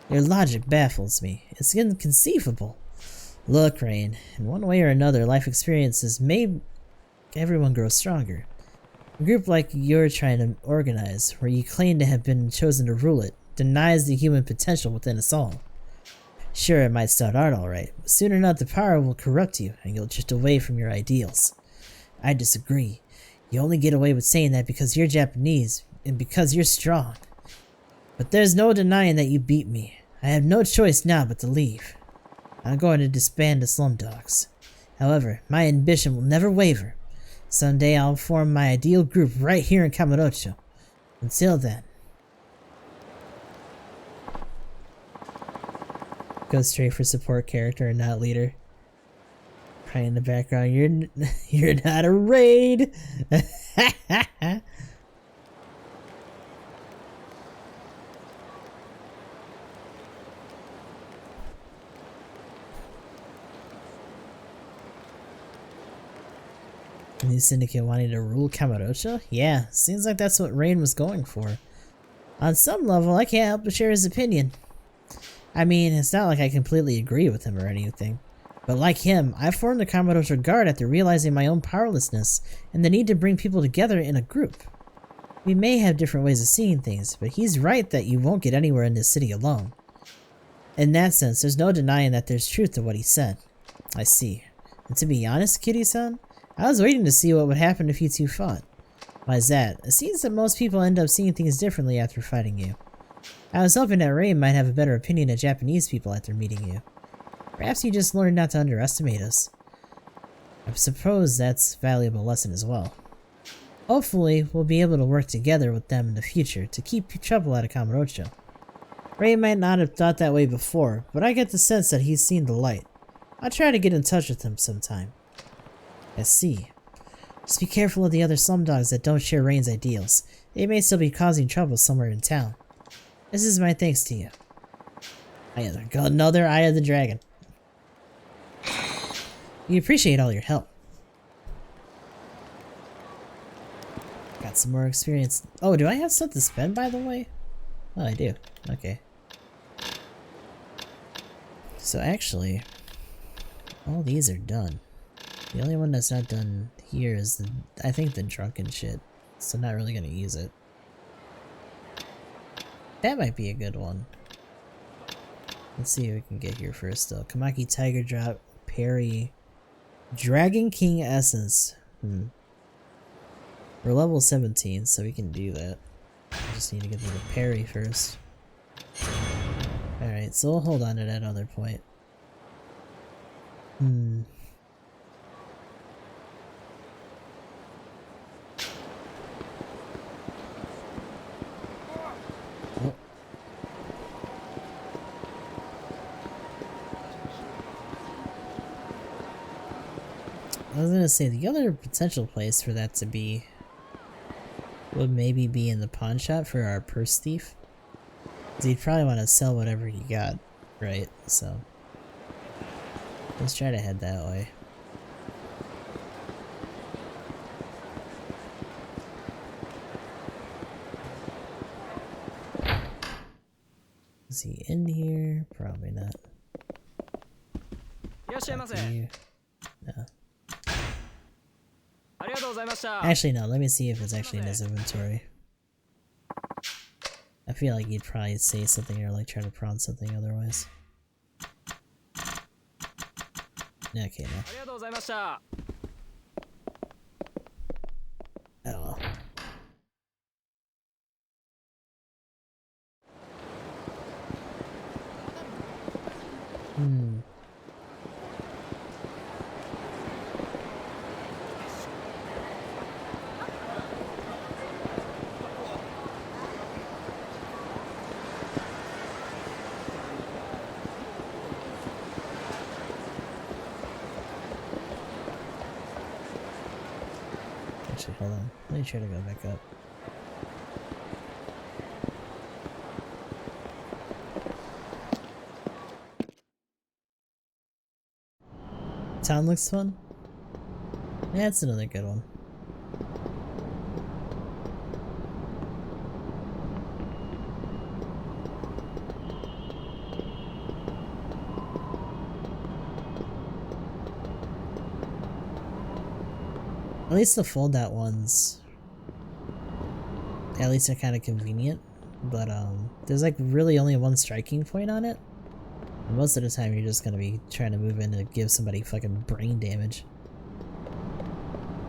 Your logic baffles me. It's inconceivable. Look, Rain, in one way or another, life experiences may everyone grow stronger. A group like you're trying to organize, where you claim to have been chosen to rule it, denies the human potential within us all. Sure, it might start out alright, but soon enough the power will corrupt you, and you'll drift away from your ideals. I disagree. You only get away with saying that because you're Japanese, and because you're strong. But there's no denying that you beat me. I have no choice now but to leave. I'm going to disband the Slumdogs. However, my ambition will never waver. Someday I'll form my ideal group right here in Kamurocho. Until then. Go straight for support character and not leader. Crying in the background, you're not a raid! New syndicate wanting to rule Kamurocho? Yeah, seems like that's what Rain was going for. On some level, I can't help but share his opinion. I mean, it's not like I completely agree with him or anything. But like him, I formed the Kamurocho Guard after realizing my own powerlessness and the need to bring people together in a group. We may have different ways of seeing things, but he's right that you won't get anywhere in this city alone. In that sense, there's no denying that there's truth to what he said. I see. And to be honest, Kitty-san, I was waiting to see what would happen if you two fought. Why is that? It seems that most people end up seeing things differently after fighting you. I was hoping that Ray might have a better opinion of Japanese people after meeting you. Perhaps you just learned not to underestimate us. I suppose that's a valuable lesson as well. Hopefully, we'll be able to work together with them in the future to keep trouble out of Kamurocho. Ray might not have thought that way before, but I get the sense that he's seen the light. I'll try to get in touch with him sometime. I see. Just be careful of the other slumdogs that don't share Rain's ideals. They may still be causing trouble somewhere in town. This is my thanks to you. Another Eye of the Dragon. We appreciate all your help. Got some more experience. Oh, do I have stuff to spend, by the way? Oh, I do. Okay. So actually, all these are done. The only one that's not done here is I think the drunken shit. So not really gonna use it. That might be a good one. Let's see what we can get here first though. Kamaki Tiger Drop, Parry, Dragon King Essence. We're level 17, so we can do that. I just need to get to the parry first. Alright, so we'll hold on to that other point. I was gonna say, the other potential place for that to be would maybe be in the pawn shop for our purse thief. 'Cause he'd probably want to sell whatever he got, right? So, let's try to head that way. Is he in here? Probably not. No. Actually, no. Let me see if it's actually in his inventory. I feel like you'd probably say something or like try to prompt something otherwise. Okay, no. Oh well. Hmm. Actually, hold on. Let me try to go back up. Town looks fun. Yeah, it's another good one. At least the fold-out ones, at least they're kind of convenient. But there's like really only one striking point on it. And most of the time you're just gonna be trying to move in to give somebody fucking brain damage.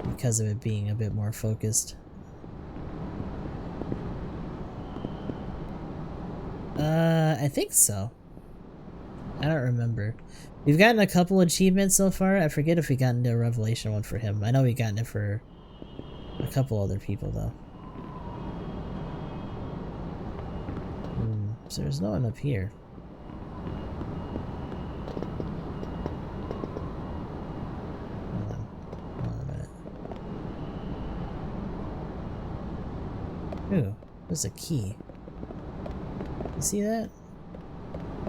Because of it being a bit more focused. I think so. I don't remember. We've gotten a couple achievements so far. I forget if we got into a revelation one for him. I know we gotten it for a couple other people though. So there's no one up here. Hold on a minute. Ooh, there's a key. You see that?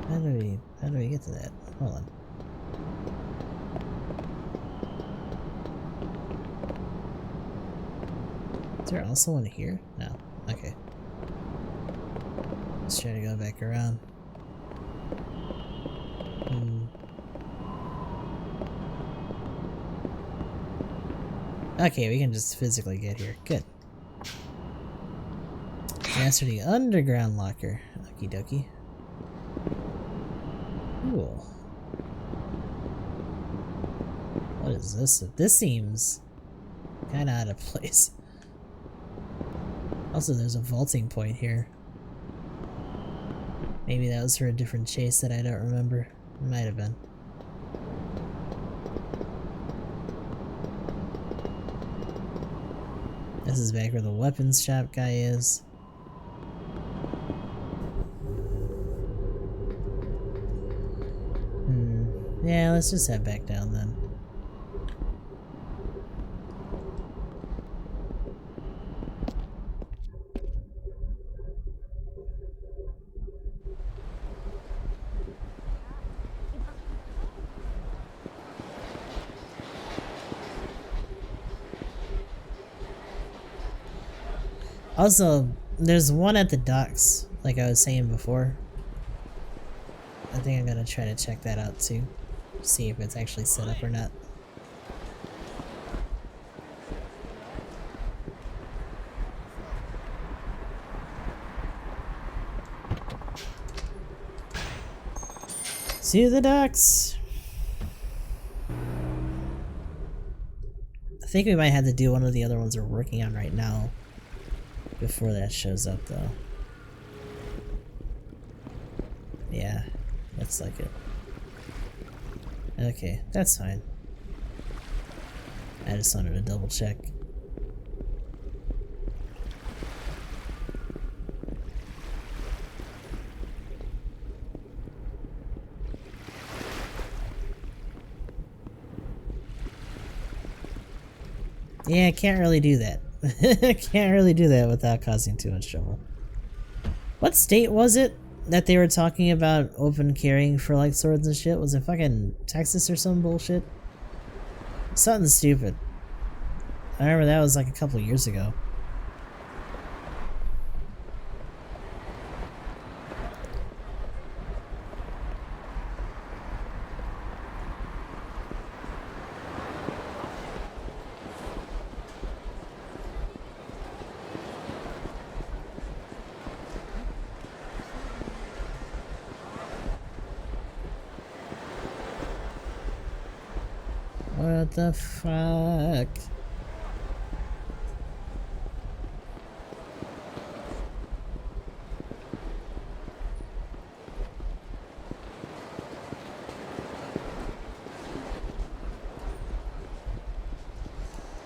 How do we get to that? Hold on. Is there also one here? No. Okay. Let's try to go back around. Okay, we can just physically get here. Good. Master the underground locker. Okie dokie. Cool. What is this? This seems kinda out of place. Also, there's a vaulting point here. Maybe that was for a different chase that I don't remember. It might have been. This is back where the weapons shop guy is. Yeah, let's just head back down then. Also, there's one at the docks, like I was saying before. I think I'm gonna try to check that out too. See if it's actually set up or not. To the docks! I think we might have to do one of the other ones we're working on right now before that shows up though. Yeah, looks like it. Okay, that's fine. I just wanted to double check. Yeah, I can't really do that. Can't really do that without causing too much trouble. What state was it that they were talking about open carrying for like swords and shit? Was it fucking Texas or some bullshit? Something stupid. I remember that was like a couple years ago. What the fuck?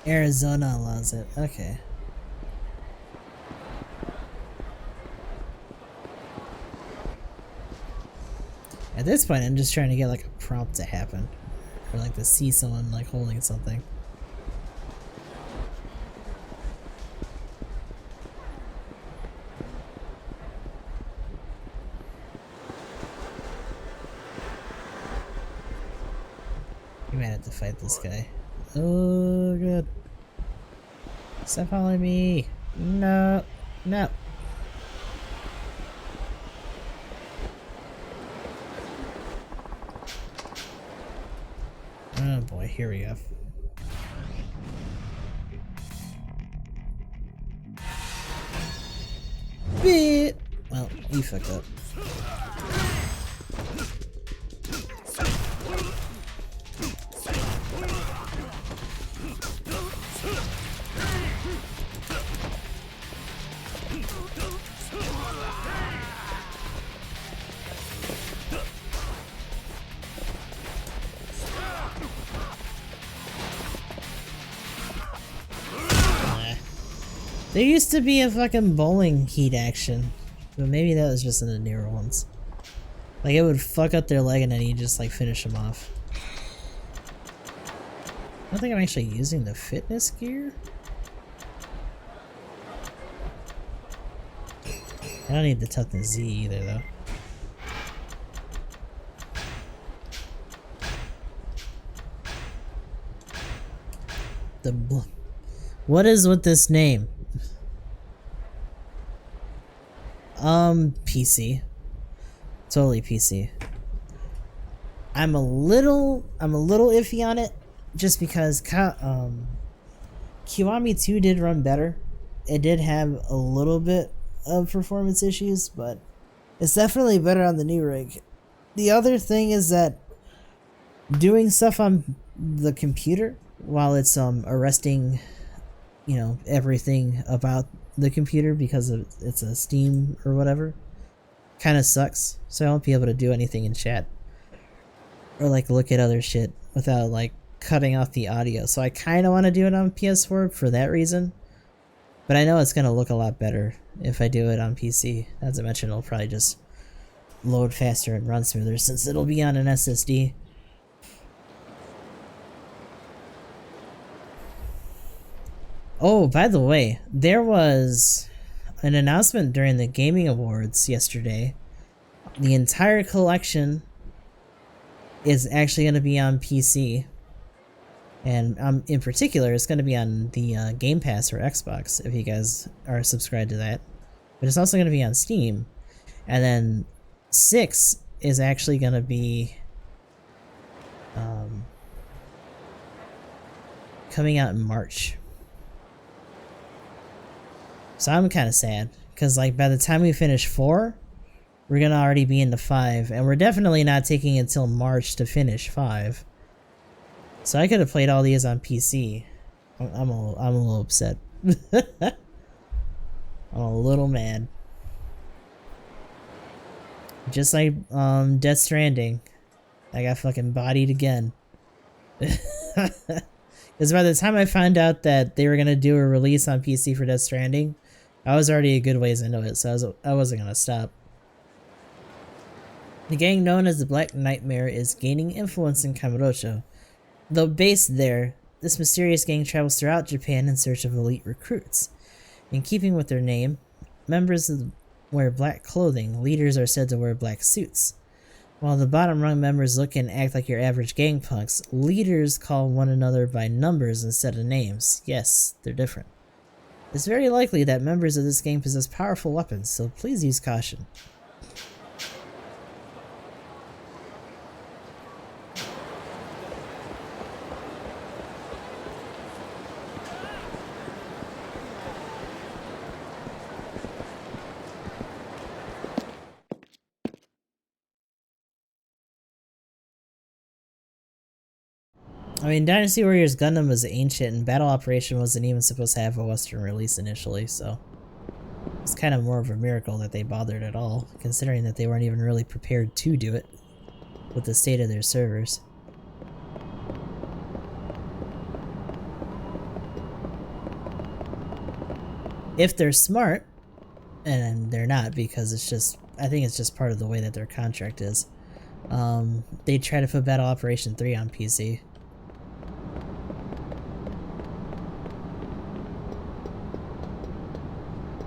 Arizona allows it. Okay. At this point, I'm just trying to get like a prompt to happen. Or like to see someone like holding something. You might have to fight this guy. Oh, good. Stop following me. No. No. Oh boy, here we go. Bit. Well, you fucked up. There used to be a fucking bowling heat action, but maybe that was just in the newer ones. Like it would fuck up their leg and then you just like finish them off. I don't think I'm actually using the fitness gear. I don't need the toughness Z either though. What is with this name? PC. Totally PC. I'm a little iffy on it, just because Kiwami 2 did run better. It did have a little bit of performance issues, but it's definitely better on the new rig. The other thing is that doing stuff on the computer while it's arresting, you know, everything about the computer because it's a Steam or whatever, kind of sucks. So I won't be able to do anything in chat or like look at other shit without like cutting off the audio. So I kind of want to do it on PS4 for that reason, but I know it's gonna look a lot better if I do it on PC. As I mentioned, it'll probably just load faster and run smoother since it'll be on an SSD. Oh, by the way, there was an announcement during the Gaming Awards yesterday. The entire collection is actually going to be on PC. And in particular, it's going to be on the Game Pass or Xbox, if you guys are subscribed to that. But it's also going to be on Steam. And then 6 is actually going to be coming out in March. So I'm kind of sad, because like by the time we finish 4, we're gonna already be into 5, and we're definitely not taking until March to finish 5. So I could have played all these on PC. I'm a little upset. I'm a little mad. Just like Death Stranding, I got fucking bodied again. Because by the time I found out that they were gonna do a release on PC for Death Stranding, I was already a good ways into it, so I wasn't gonna stop. The gang known as the Black Nightmare is gaining influence in Kamurocho. Though based there, this mysterious gang travels throughout Japan in search of elite recruits. In keeping with their name, members wear black clothing, leaders are said to wear black suits. While the bottom rung members look and act like your average gang punks, leaders call one another by numbers instead of names. Yes, they're different. It's very likely that members of this gang possess powerful weapons, so please use caution. I mean, Dynasty Warriors Gundam was ancient, and Battle Operation wasn't even supposed to have a Western release initially, so it's kind of more of a miracle that they bothered at all, considering that they weren't even really prepared to do it with the state of their servers. If they're smart, and they're not because it's just, I think it's just part of the way that their contract is, they try to put Battle Operation 3 on PC.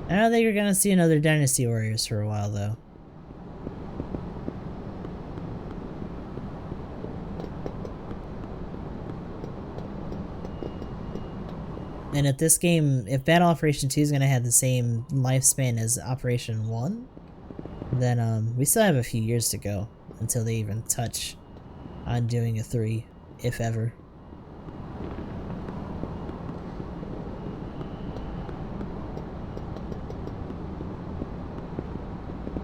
I don't think you're gonna see another Dynasty Warriors for a while, though. And if this game, if Battle Operation 2 is gonna have the same lifespan as Operation 1, then we still have a few years to go until they even touch on doing a 3, if ever.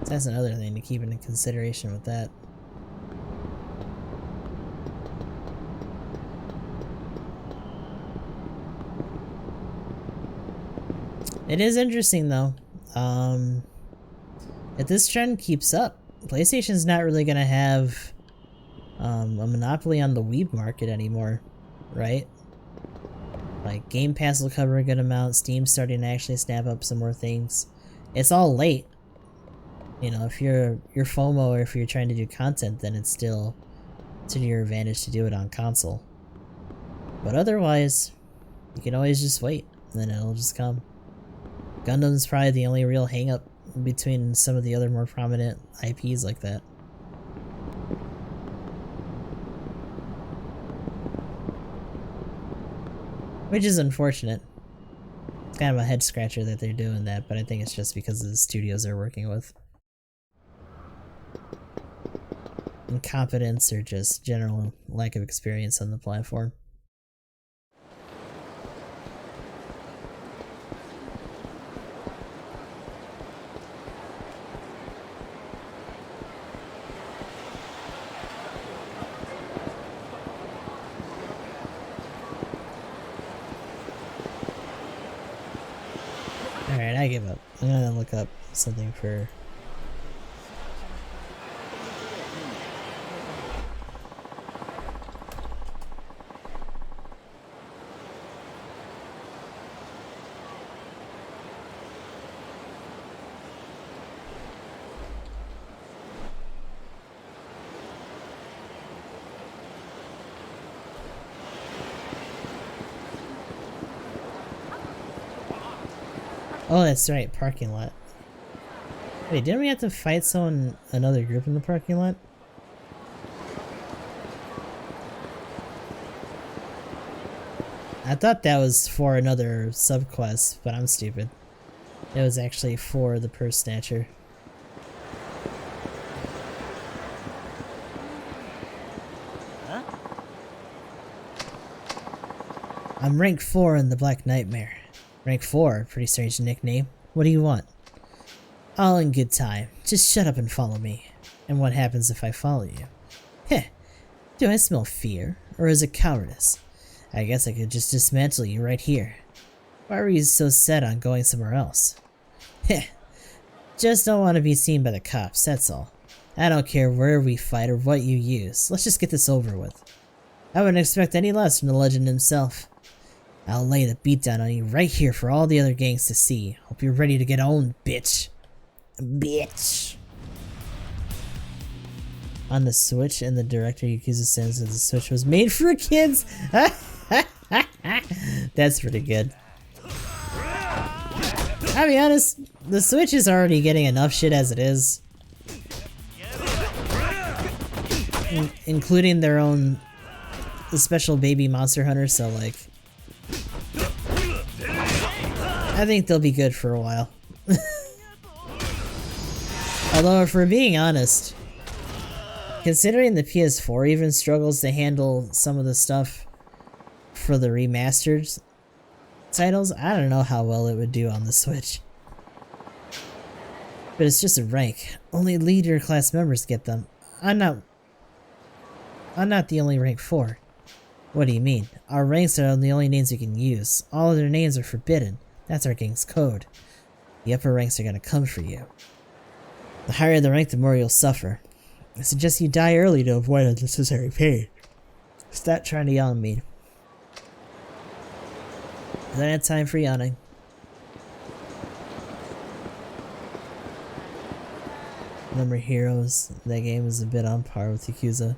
That's another thing to keep into consideration with that. It is interesting though. If this trend keeps up, PlayStation's not really gonna have a monopoly on the Weeb market anymore, right? Like, Game Pass will cover a good amount, Steam's starting to actually snap up some more things. It's all late. You know, if you're FOMO or if you're trying to do content, then it's still to your advantage to do it on console. But otherwise, you can always just wait, and then it'll just come. Gundam's probably the only real hang-up between some of the other more prominent IPs like that. Which is unfortunate. It's kind of a head-scratcher that they're doing that, but I think it's just because of the studios they're working with. Incompetence or just general lack of experience on the platform. Alright, I give up. I'm gonna look up something for... Oh, that's right, parking lot. Wait, didn't we have to fight another group in the parking lot? I thought that was for another subquest, but I'm stupid. It was actually for the purse snatcher. Huh? I'm rank 4 in the Black Nightmare. Rank 4, pretty strange nickname. What do you want? All in good time. Just shut up and follow me. And what happens if I follow you? Heh. Do I smell fear? Or is it cowardice? I guess I could just dismantle you right here. Why were you so set on going somewhere else? Heh. Just don't want to be seen by the cops, that's all. I don't care where we fight or what you use. Let's just get this over with. I wouldn't expect any less from the legend himself. I'll lay the beatdown on you right here for all the other gangs to see. Hope you're ready to get owned, bitch. Bitch. On the Switch, and the director Yakuza says that the Switch was made for kids. That's pretty good. I'll be honest, the Switch is already getting enough shit as it is. Including their own special baby monster hunter, so like... I think they'll be good for a while. Although, if we're being honest, considering the PS4 even struggles to handle some of the stuff for the remastered titles, I don't know how well it would do on the Switch. But it's just a rank. Only leader class members get them. I'm not the only rank 4. What do you mean? Our ranks are the only names we can use. All other names are forbidden. That's our gang's code. The upper ranks are gonna come for you. The higher the rank, the more you'll suffer. I suggest you die early to avoid unnecessary pain. Stop trying to yell at me. I don't have time for yawning. Number heroes. That game is a bit on par with Yakuza.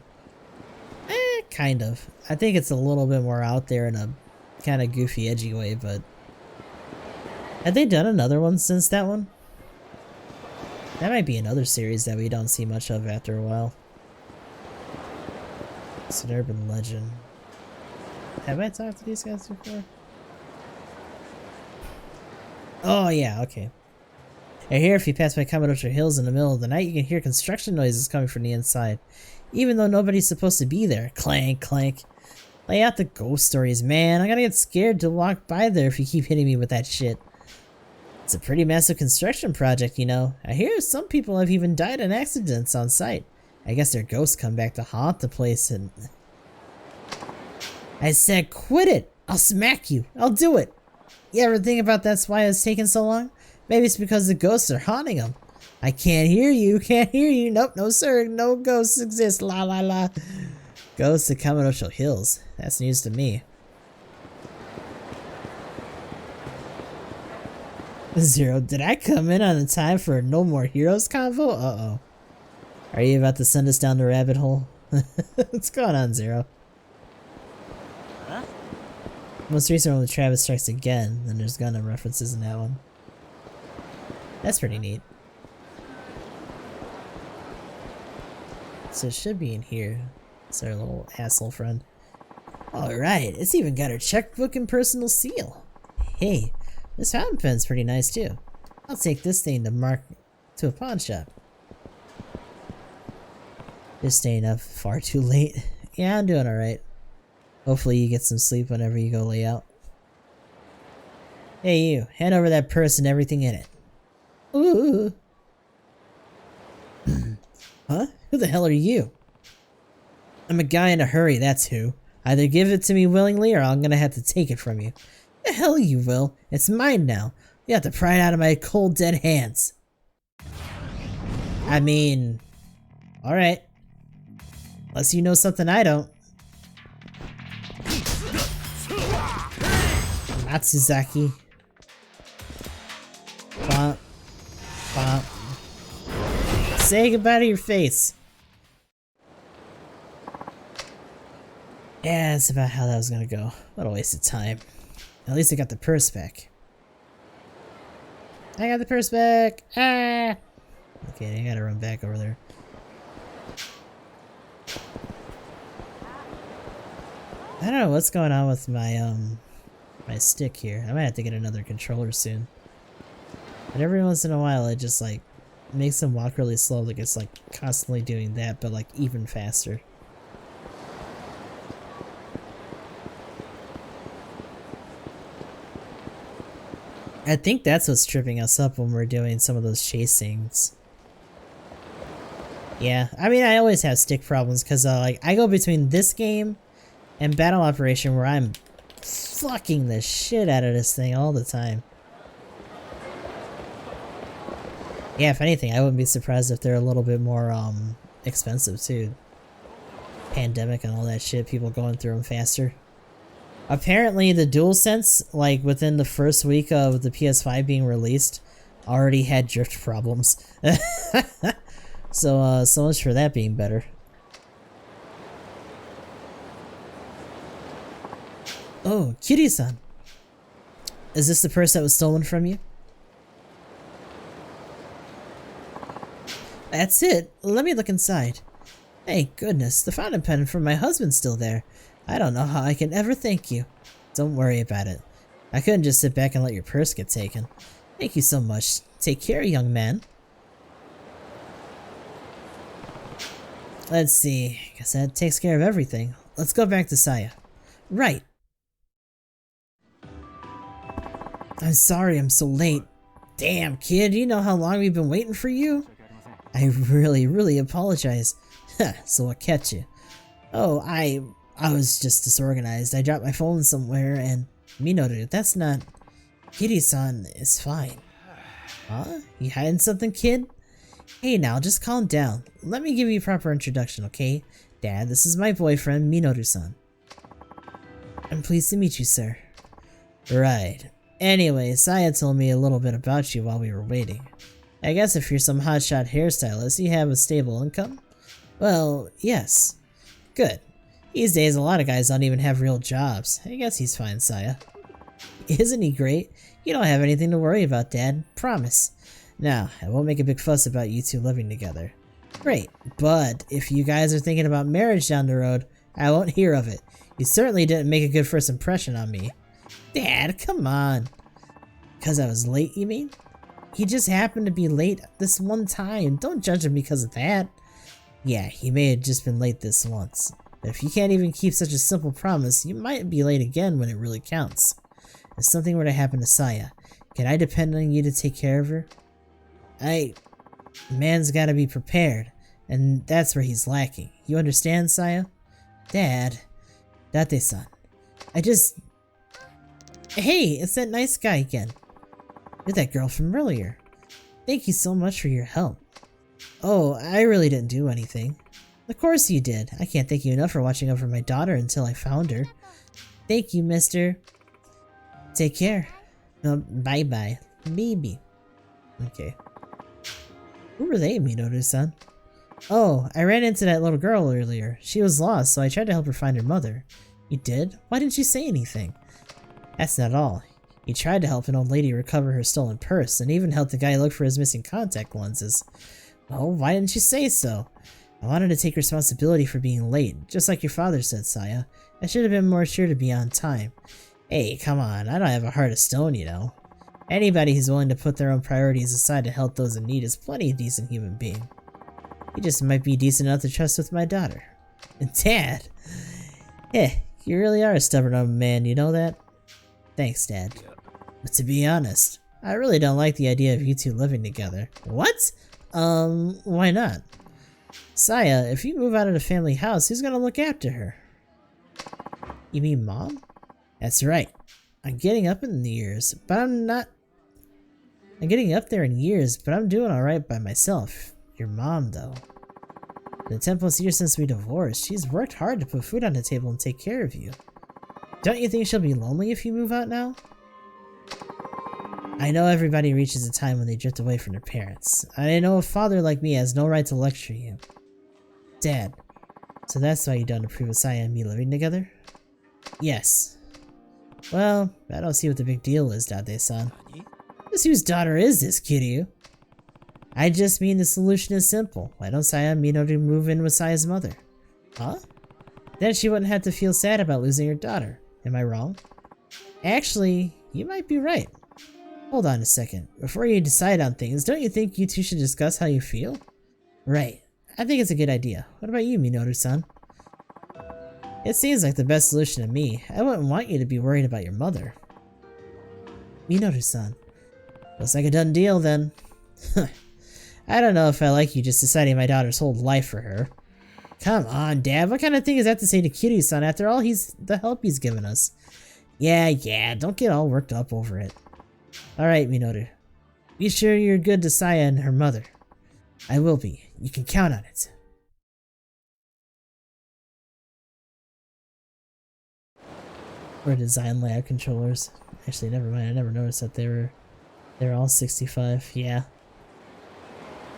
Kind of. I think it's a little bit more out there in a kind of goofy, edgy way, but... Have they done another one since that one? That might be another series that we don't see much of after a while. It's an urban legend. Have I talked to these guys before? Oh yeah, okay. I hear if you pass by Kamurocho Hills in the middle of the night, you can hear construction noises coming from the inside. Even though nobody's supposed to be there. Clank, clank. Lay out the ghost stories, man. I'm gonna get scared to walk by there if you keep hitting me with that shit. It's a pretty massive construction project, you know. I hear some people have even died in accidents on site. I guess their ghosts come back to haunt the place and... I said quit it! I'll smack you! I'll do it! You ever think about that's why it's taking so long? Maybe it's because the ghosts are haunting them. I can't hear you, can't hear you. Nope, no sir, no ghosts exist, la la la. Ghosts at Kamurocho Hills. That's news to me. Zero, did I come in on the time for a No More Heroes convo? Uh-oh. Are you about to send us down the rabbit hole? What's going on, Zero? Huh? Most recent one with Travis Strikes Again, and there's Gundam references in that one. That's pretty neat. So it should be in here. It's our little asshole friend. Alright, it's even got our checkbook and personal seal. Hey, this fountain pen's pretty nice too. I'll take this thing to mark to a pawn shop. Just staying up far too late. Yeah, I'm doing alright. Hopefully you get some sleep whenever you go lay out. Hey you, hand over that purse and everything in it. Ooh. Huh? Who the hell are you? I'm a guy in a hurry, that's who. Either give it to me willingly or I'm gonna have to take it from you. The hell you will. It's mine now. You have to pry it out of my cold dead hands. I mean... Alright. Unless you know something I don't. Matsuzaki. Bump. Bump. Say goodbye to your face. Yeah, that's about how that was gonna go. What a waste of time. At least I got the purse back. I got the purse back! Ah! Okay, I gotta run back over there. I don't know what's going on with my, my stick here. I might have to get another controller soon. But every once in a while it just, like, makes them walk really slow, like it's, like, constantly doing that, but, like, even faster. I think that's what's tripping us up when we're doing some of those chasings. Yeah, I mean, I always have stick problems because, like, I go between this game and Battle Operation where I'm fucking the shit out of this thing all the time. Yeah, if anything, I wouldn't be surprised if they're a little bit more, expensive, too. Pandemic and all that shit, people going through them faster. Apparently, the DualSense, like, within the first week of the PS5 being released, already had drift problems. So, so much for that being better. Oh, Kiryu-san! Is this the purse that was stolen from you? That's it! Let me look inside. Hey, goodness, the fountain pen from my husband's still there. I don't know how I can ever thank you. Don't worry about it. I couldn't just sit back and let your purse get taken. Thank you so much. Take care, young man. Let's see. Guess that takes care of everything. Let's go back to Saya. Right. I'm sorry I'm so late. Damn, kid, you know how long we've been waiting for you? I really apologize. So what catch you? Oh, I was just disorganized. I dropped my phone somewhere and Minoru, that's not... Kiryu-san is fine. Huh? You hiding something, kid? Hey now, just calm down. Let me give you a proper introduction, okay? Dad, this is my boyfriend, Minoru-san. I'm pleased to meet you, sir. Right. Anyway, Saya told me a little bit about you while we were waiting. I guess if you're some hotshot hairstylist, you have a stable income? Well, yes. Good. These days, a lot of guys don't even have real jobs. I guess he's fine, Saya. Isn't he great? You don't have anything to worry about, Dad. Promise. Now, I won't make a big fuss about you two living together. Great, but if you guys are thinking about marriage down the road, I won't hear of it. You certainly didn't make a good first impression on me. Dad, come on. 'Cause I was late, you mean? He just happened to be late this one time. Don't judge him because of that. Yeah, he may have just been late this once. But if you can't even keep such a simple promise, you might be late again when it really counts. If something were to happen to Saya, can I depend on you to take care of her? Man's gotta be prepared, and that's where he's lacking. You understand, Saya? Dad. Date-san. Hey, it's that nice guy again. You're that girl from earlier. Thank you so much for your help. Oh, I really didn't do anything. Of course you did. I can't thank you enough for watching over my daughter until I found her. Thank you, mister. Take care. Bye-bye. Baby. Okay. Who were they, Minoru-san? Oh, I ran into that little girl earlier. She was lost, so I tried to help her find her mother. You did? Why didn't you say anything? That's not all. You tried to help an old lady recover her stolen purse, and even helped the guy look for his missing contact lenses. Well, why didn't you say so? I wanted to take responsibility for being late, just like your father said, Saya. I should have been more sure to be on time. Hey, come on, I don't have a heart of stone, you know. Anybody who's willing to put their own priorities aside to help those in need is plenty decent human being. You just might be decent enough to trust with my daughter. And Dad! You really are a stubborn old man, you know that? Thanks, Dad. But to be honest, I really don't like the idea of you two living together. What? Why not? Saya, if you move out of the family house, who's gonna look after her? You mean Mom? That's right. I'm getting up in the years, but I'm getting up there in years, but I'm doing alright by myself. Your mom, though. The 10+ years since we divorced, she's worked hard to put food on the table and take care of you. Don't you think she'll be lonely if you move out now? I know everybody reaches a time when they drift away from their parents. I know a father like me has no right to lecture you. Dad, so that's why you don't approve of Saya and me living together? Yes. Well, I don't see what the big deal is, Date-san. Just whose daughter is this, Kiryu? I just mean the solution is simple. Why don't Saya and Minoru move in with Saya's mother? Huh? Then she wouldn't have to feel sad about losing her daughter. Am I wrong? Actually, you might be right. Hold on a second. Before you decide on things, don't you think you two should discuss how you feel? Right. I think it's a good idea. What about you, Minoru-san? It seems like the best solution to me. I wouldn't want you to be worried about your mother. Minoru-san. Looks like a done deal then. I don't know if I like you just deciding my daughter's whole life for her. Come on, Dad. What kind of thing is that to say to Kiryu-san after all the help he's given us? Yeah, don't get all worked up over it. Alright, Minoru. Be sure you're good to Saya and her mother. I will be. You can count on it. Or Design Lab controllers. Actually, never mind. I never noticed that they're all 65. Yeah.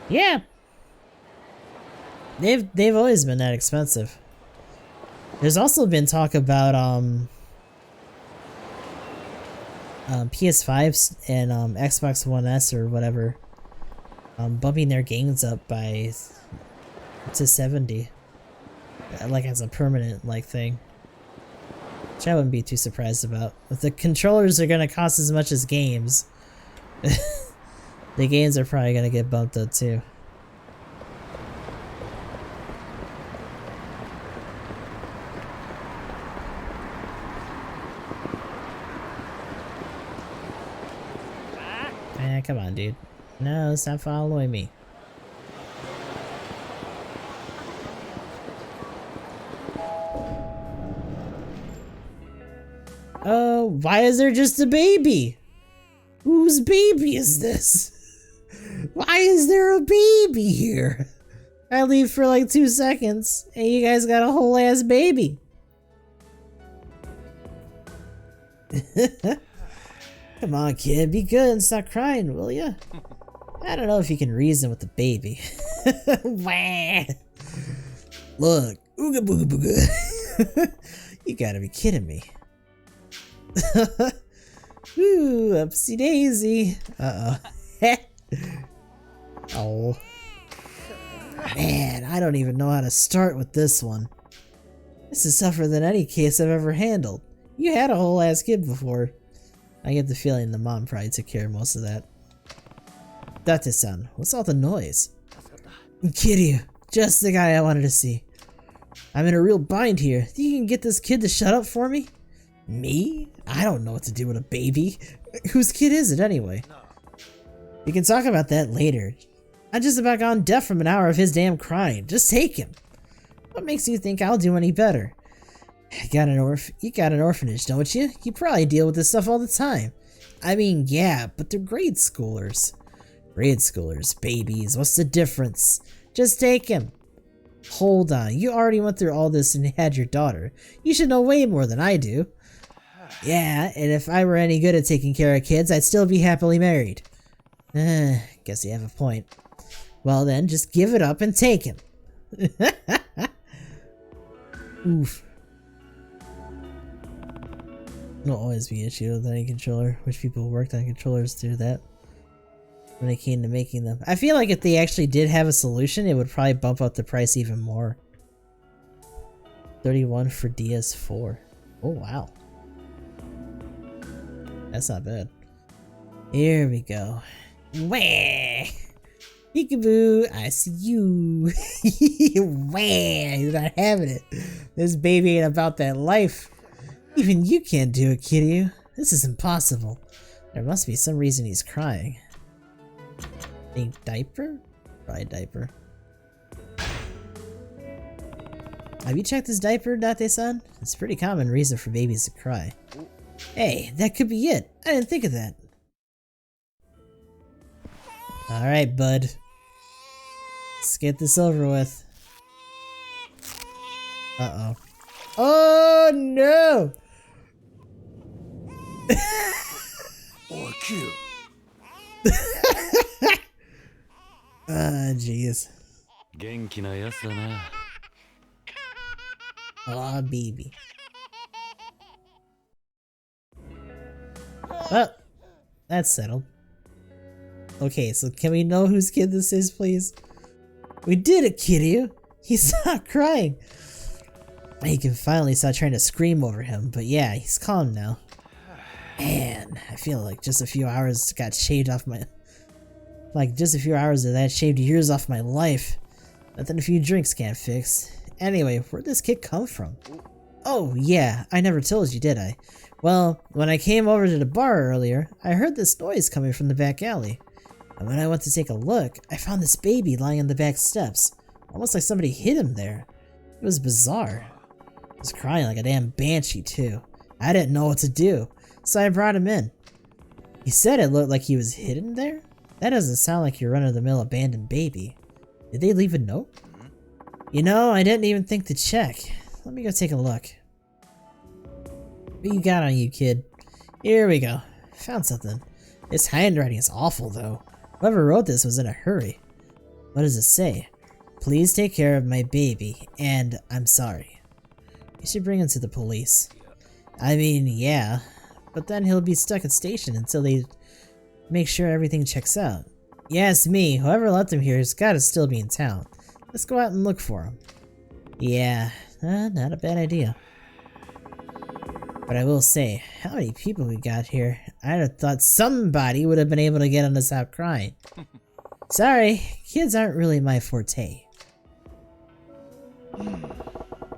Yeah. They've always been that expensive. There's also been talk about PS5s and Xbox One S or whatever bumping their games up to 70, like as a permanent thing. Which I wouldn't be too surprised about. If the controllers are gonna cost as much as games, the games are probably gonna get bumped up too. Come on, dude. No, stop following me. Why is there just a baby? Whose baby is this? Why is there a baby here? I leave for like 2 seconds, and you guys got a whole ass baby. Come on, kid, be good and stop crying, will ya? I don't know if you can reason with the baby. Wah. Look, ooga booga booga. You gotta be kidding me. Ooh, upsy daisy. Uh-oh. Oh. Man, I don't even know how to start with this one. This is tougher than any case I've ever handled. You had a whole ass kid before. I get the feeling the mom probably took care of most of that. Date-san, what's all the noise? Kiryu, just the guy I wanted to see. I'm in a real bind here. Think you can get this kid to shut up for me? Me? I don't know what to do with a baby. Whose kid is it anyway? We can talk about that later. I just about gone deaf from an hour of his damn crying. Just take him. What makes you think I'll do any better? You got an orphanage, don't you? You probably deal with this stuff all the time. I mean, yeah, but they're grade schoolers. Grade schoolers, babies, what's the difference? Just take him. Hold on, you already went through all this and had your daughter. You should know way more than I do. Yeah, and if I were any good at taking care of kids, I'd still be happily married. Guess you have a point. Well then, just give it up and take him. Oof. There'll always be an issue with any controller. Wish people worked on controllers through that when it came to making them. I feel like if they actually did have a solution, it would probably bump up the price even more. 31 for DS4. Oh wow. That's not bad. Here we go. Wah! Peekaboo, I see you. Wah! He's not having it. This baby ain't about that life. Even you can't do it, Kiryu. This is impossible. There must be some reason he's crying. Think diaper? Probably diaper. Have you checked his diaper, Date-san? It's a pretty common reason for babies to cry. Hey, that could be it. I didn't think of that. Alright, bud. Let's get this over with. Uh-oh. Oh, no! Oh, cute. Ah, jeez. 元気なやつだな。Aw, baby. Well, that's settled. Okay, so can we know whose kid this is, please? We did it, Kiryu! He stopped crying! He can finally stop trying to scream over him, but yeah, he's calm now. Man, I feel like just a few hours got shaved off my... Like, just a few hours of that shaved years off my life. Nothing a few drinks can't fix. Anyway, where'd this kid come from? Oh, yeah, I never told you, did I? Well, when I came over to the bar earlier, I heard this noise coming from the back alley. And when I went to take a look, I found this baby lying on the back steps. Almost like somebody hid him there. It was bizarre. He was crying like a damn banshee, too. I didn't know what to do, so I brought him in. He said it looked like he was hidden there? That doesn't sound like your run-of-the-mill abandoned baby. Did they leave a note? You know, I didn't even think to check. Let me go take a look. What you got on you, kid? Here we go. Found something. This handwriting is awful, though. Whoever wrote this was in a hurry. What does it say? Please take care of my baby, and I'm sorry. You should bring him to the police. I mean, yeah, but then he'll be stuck at station until they make sure everything checks out. Yes, me. Whoever left him here has got to still be in town. Let's go out and look for him. Yeah, not a bad idea. But I will say, how many people we got here? I'd have thought somebody would have been able to get him to stop crying. Sorry, kids aren't really my forte.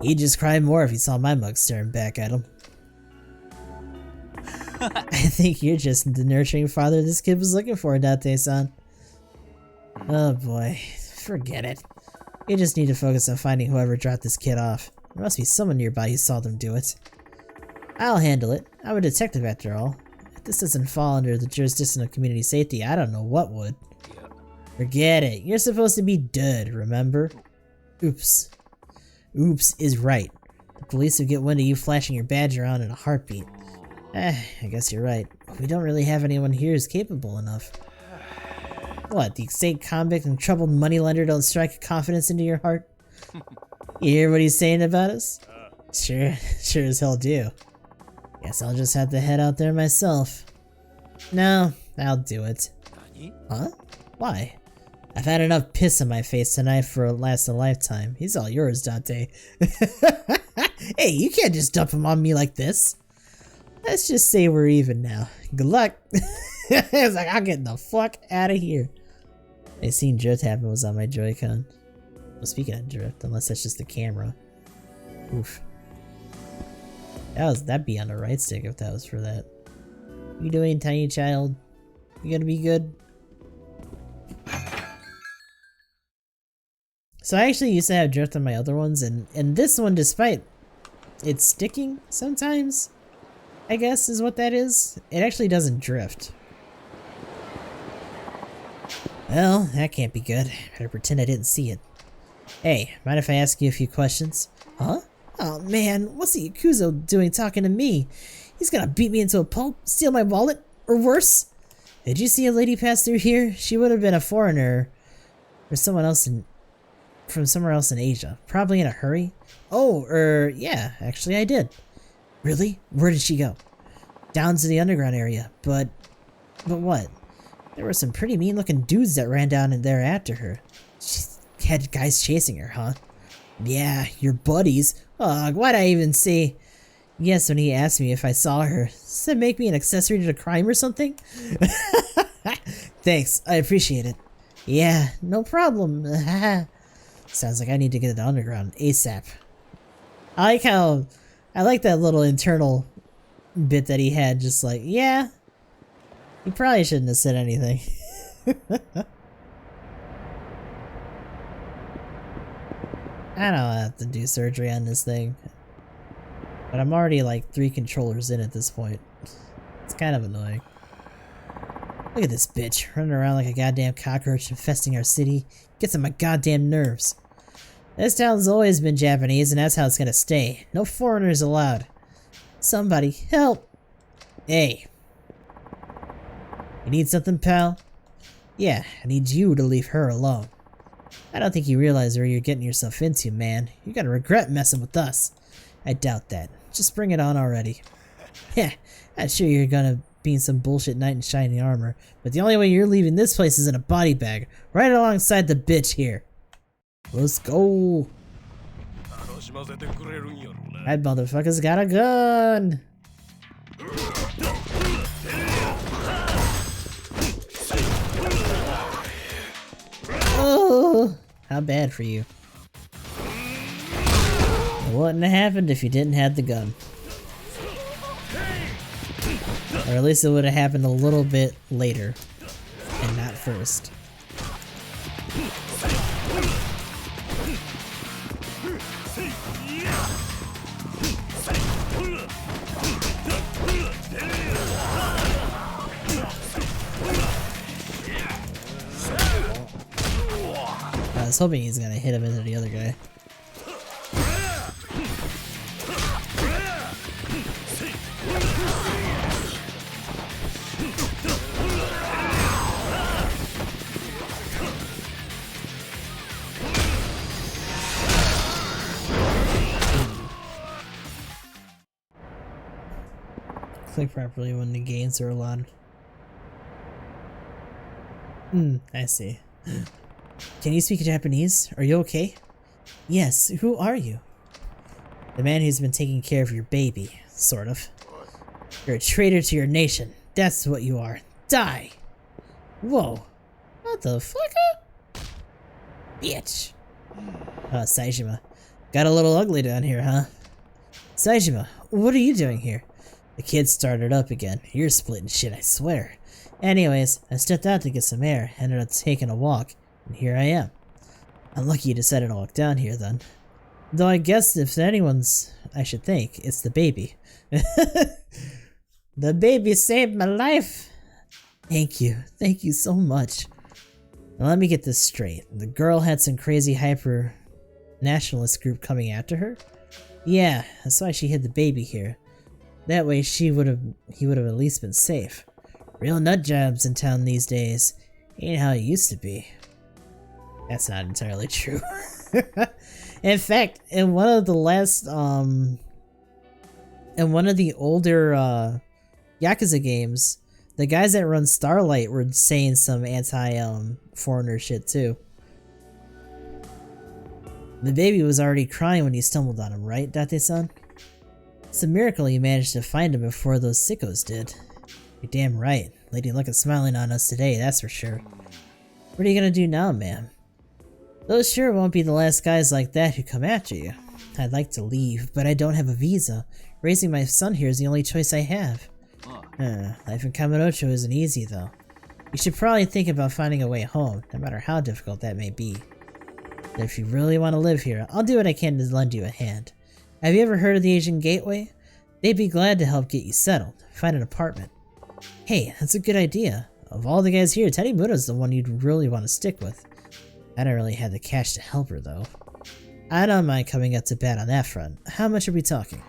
He'd just cry more if he saw my mug staring back at him. I think you're just the nurturing father this kid was looking for, Date-san. Oh boy, forget it. You just need to focus on finding whoever dropped this kid off. There must be someone nearby who saw them do it. I'll handle it. I'm a detective after all. If this doesn't fall under the jurisdiction of community safety, I don't know what would. Forget it. You're supposed to be dead, remember? Oops. Oops is right. The police would get wind of you flashing your badge around in a heartbeat. I guess you're right. We don't really have anyone here who's capable enough. What, the estate convict and troubled moneylender don't strike confidence into your heart? You hear what he's saying about us? Sure as hell do. Guess I'll just have to head out there myself. No, I'll do it. Huh? Why? I've had enough piss on my face tonight for last a lifetime. He's all yours, Dante. Hey, you can't just dump him on me like this. Let's just say we're even now. Good luck. It's like, I'm getting the fuck out of here. I seen drift happen was on my Joy-Con. Well, speaking of drift, unless that's just the camera. Oof. That'd be on the right stick if that was for that. You doing, tiny child? You gonna be good? So I actually used to have drift on my other ones, and this one, despite it sticking sometimes, I guess is what that is, it actually doesn't drift. Well, that can't be good. Better pretend I didn't see it. Hey, mind if I ask you a few questions? Huh? Oh man, what's the Yakuza doing talking to me? He's gonna beat me into a pulp, steal my wallet, or worse? Did you see a lady pass through here? She would have been a foreigner, or someone else from somewhere else in Asia. Probably in a hurry. Oh, yeah, actually I did. Really? Where did she go? Down to the underground area, but what? There were some pretty mean looking dudes that ran down in there after her. She had guys chasing her, huh? Yeah, your buddies. Ugh, why'd I even say yes when he asked me if I saw her? Does that make me an accessory to the crime or something? Thanks, I appreciate it. Yeah, no problem. Sounds like I need to get to the underground ASAP. I like that little internal bit that he had, just like, yeah. He probably shouldn't have said anything. I don't have to do surgery on this thing. But I'm already like 3 controllers in at this point. It's kind of annoying. Look at this bitch, running around like a goddamn cockroach infesting our city. Gets on my goddamn nerves. This town's always been Japanese and that's how it's gonna stay. No foreigners allowed. Somebody, help! Hey. You need something, pal? Yeah, I need you to leave her alone. I don't think you realize where you're getting yourself into, man. You're gonna regret messing with us. I doubt that. Just bring it on already. Yeah, I'm sure you're gonna be in some bullshit knight in shiny armor, but the only way you're leaving this place is in a body bag, right alongside the bitch here. Let's go. That motherfucker's got a gun. Oh, how bad for you. It wouldn't have happened if you didn't have the gun. Or at least it would have happened a little bit later, and not first. I was hoping he's gonna hit him into the other guy. Click properly when the gains are allowed. I see. Can you speak Japanese? Are you okay? Yes, who are you? The man who's been taking care of your baby, sort of. You're a traitor to your nation. That's what you are. Die! Whoa. What the fuck? Bitch. Saejima. Got a little ugly down here, huh? Saejima, what are you doing here? The kid started up again. You're splitting shit, I swear. Anyways, I stepped out to get some air, ended up taking a walk, and here I am. Unlucky you decided to walk down here then. Though I guess if anyone's I should think it's the baby. The baby saved my life! Thank you so much. Now let me get this straight. The girl had some crazy hyper nationalist group coming after her? Yeah, that's why she hid the baby here. That way he would have at least been safe. Real nut jobs in town these days. Ain't how it used to be. That's not entirely true. In fact, in one of the last, in one of the older, Yakuza games, the guys that run Starlight were saying some anti-foreigner shit too. The baby was already crying when you stumbled on him, right, Date-san? It's a miracle you managed to find him before those sickos did. You're damn right. Lady Luck is smiling on us today, that's for sure. What are you gonna do now, ma'am? Those sure won't be the last guys like that who come after you. I'd like to leave, but I don't have a visa. Raising my son here is the only choice I have. Life in Kamurocho isn't easy, though. You should probably think about finding a way home, no matter how difficult that may be. But if you really want to live here, I'll do what I can to lend you a hand. Have you ever heard of the Asian Gateway? They'd be glad to help get you settled. Find an apartment. Hey, that's a good idea. Of all the guys here, Teddy Muda's the one you'd really want to stick with. I don't really have the cash to help her, though. I don't mind coming up to bat on that front. How much are we talking?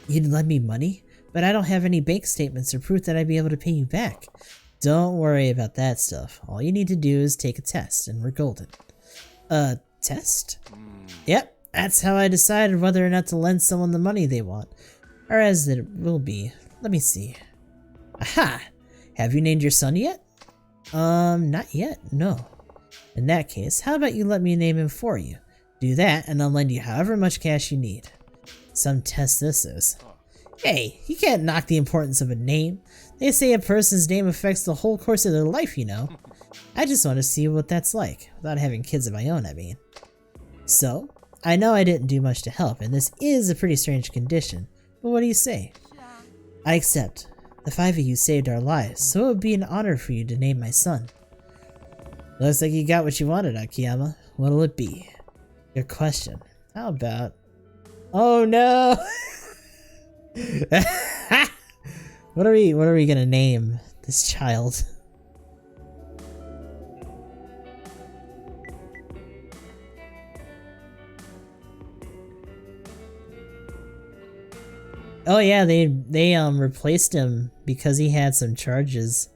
You'd lend me money? But I don't have any bank statements or proof that I'd be able to pay you back. Don't worry about that stuff. All you need to do is take a test, and we're golden. A test? Yep, that's how I decided whether or not to lend someone the money they want. Or as it will be. Let me see. Aha! Have you named your son yet? Not yet, no. In that case, how about you let me name him for you? Do that, and I'll lend you however much cash you need. Some test this is. Hey, you can't knock the importance of a name. They say a person's name affects the whole course of their life, you know. I just want to see what that's like, without having kids of my own, I mean. So, I know I didn't do much to help, and this is a pretty strange condition, but what do you say? I accept. The 5 of you saved our lives, so it would be an honor for you to name my son. Looks like you got what you wanted, Akiyama. What'll it be? Good question. How about... Oh no! What are we gonna name this child? Oh yeah, they replaced him because he had some charges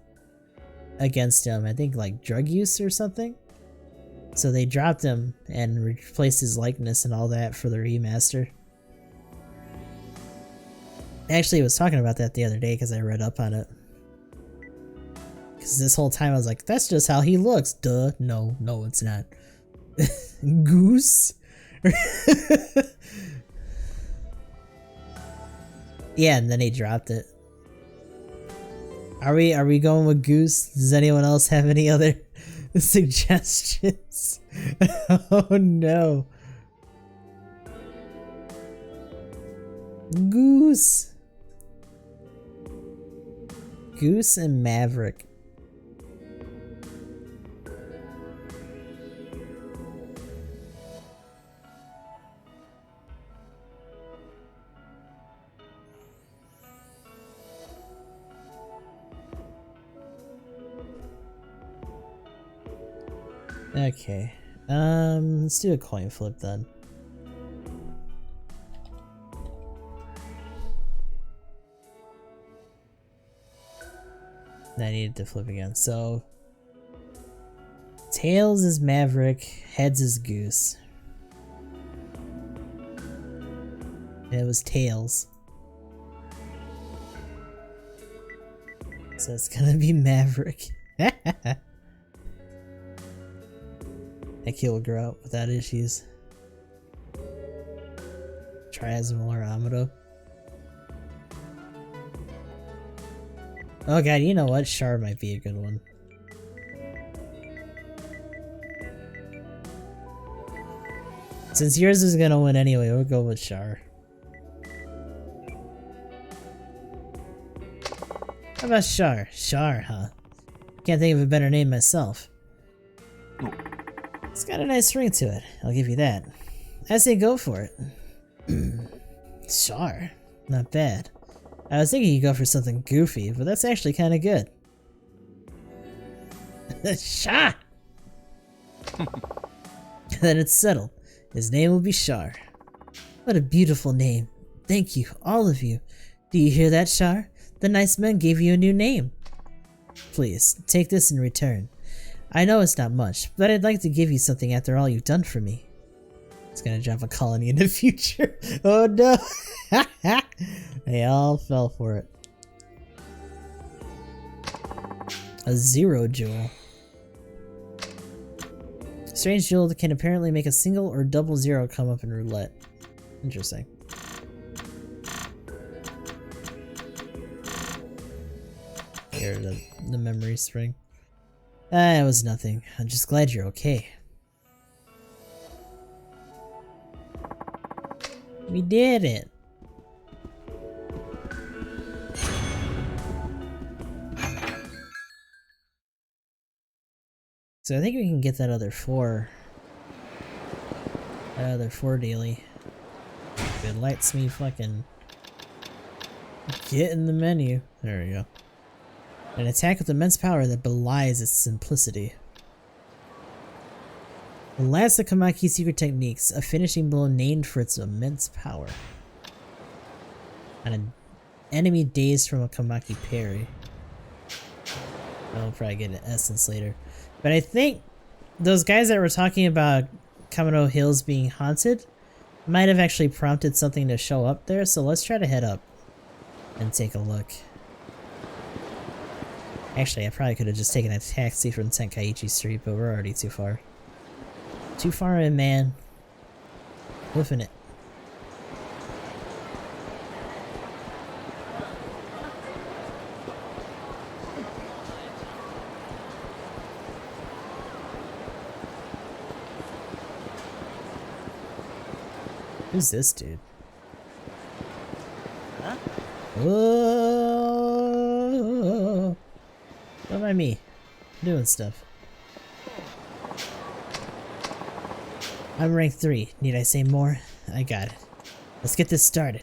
against him. I think like drug use or something. So they dropped him and replaced his likeness and all that for the remaster. Actually, I was talking about that the other day because I read up on it. Because this whole time I was like, that's just how he looks. Duh. No, it's not. Goose? Yeah, and then he dropped it. Are we going with Goose? Does anyone else have any other suggestions? Oh no. Goose. Goose and Maverick. Okay. Let's do a coin flip then. I needed to flip again. So tails is Maverick, heads is Goose. It was tails. So it's gonna be Maverick. That kid will grow up without issues. Try as more Amado. Oh god, you know what? Char might be a good one. Since yours is gonna win anyway, we'll go with Char. How about Char? Char, huh? Can't think of a better name myself. It's got a nice ring to it, I'll give you that. I say go for it. Char. Not bad. I was thinking you'd go for something goofy, but that's actually kind of good. Char! Then it's settled. His name will be Char. What a beautiful name. Thank you, all of you. Do you hear that, Char? The nice men gave you a new name. Please, take this in return. I know it's not much, but I'd like to give you something after all you've done for me. It's gonna drop a colony in the future. Oh no! They all fell for it. A 0 jewel. Strange jewel that can apparently make a single or double 0 come up in roulette. Interesting. Here, the memory spring. It was nothing. I'm just glad you're okay. We did it! So I think we can get that other 4. That other 4 daily. If it lets me fucking get in the menu. There we go. An attack with immense power that belies its simplicity. The last of Kamaki's secret techniques, a finishing blow named for its immense power. And an enemy dazed from a Kamaki parry. I'll probably get an essence later. But I think those guys that were talking about Kamado Hills being haunted might have actually prompted something to show up there, so let's try to head up and take a look. Actually, I probably could have just taken a taxi from Tenkaichi Street, but we're already too far. Too far in, man. Hoofing it. Who's this dude? Huh? Whoa! Don't mind me. I'm doing stuff. I'm rank 3. Need I say more? I got it. Let's get this started.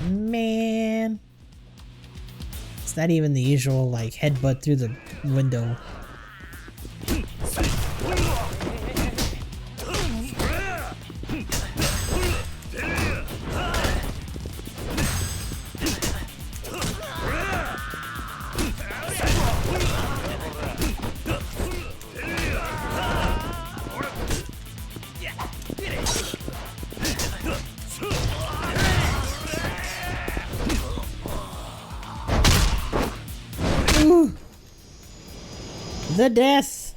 Man. It's not even the usual, like, headbutt through the window. The death!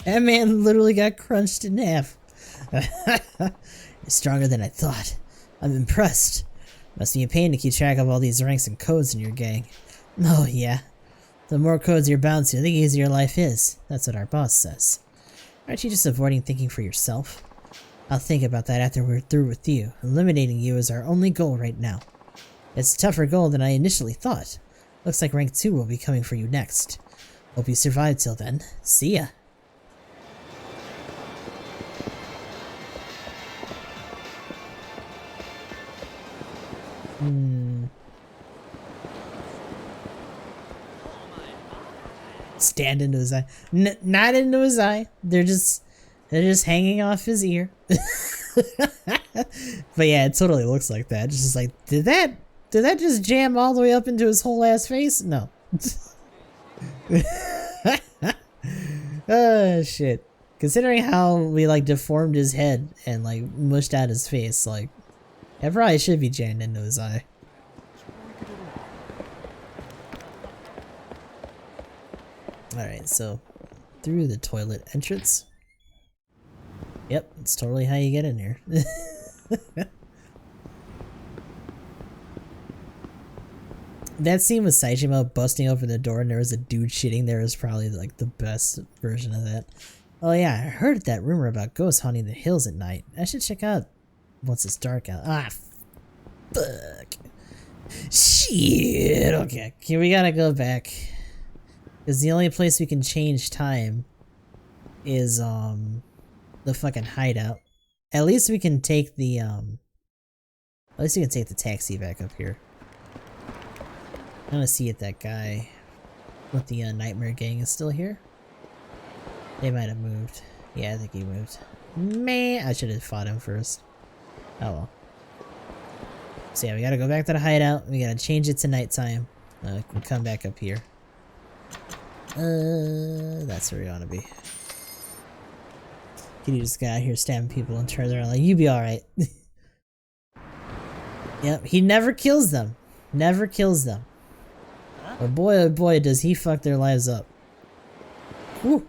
That man literally got crunched in half. You're stronger than I thought. I'm impressed. Must be a pain to keep track of all these ranks and codes in your gang. Oh yeah. The more codes you're bound to, the easier life is. That's what our boss says. Aren't you just avoiding thinking for yourself? I'll think about that after we're through with you. Eliminating you is our only goal right now. It's a tougher goal than I initially thought. Looks like rank 2 will be coming for you next. Hope you survive till then. See ya. Stand into his eye. Not into his eye. They're just hanging off his ear. But yeah, it totally looks like that. It's just like, did that just jam all the way up into his whole ass face? No. Oh shit. Considering how we like deformed his head and like mushed out his face, like that probably should be jammed into his eye. Alright, so through the toilet entrance. Yep, it's totally how you get in here. That scene with Saejima busting open the door and there was a dude shitting there is probably like the best version of that. Oh yeah, I heard that rumor about ghosts haunting the hills at night. I should check out once it's dark out. Ah, fuck. Shit. Okay, we gotta go back. Because the only place we can change time is the fucking hideout. At least we can take the taxi back up here. I wanna see if that guy with the Nightmare Gang is still here. They might have moved. Yeah, I think he moved. Man, I should have fought him first. Oh well. So yeah, we gotta go back to the hideout. We gotta change it to nighttime. We can come back up here. That's where we wanna be. Kiryu just got out here stabbing people and turns around like, you be alright. Yep, he never kills them. Never kills them. But boy, oh boy, does he fuck their lives up. Whew.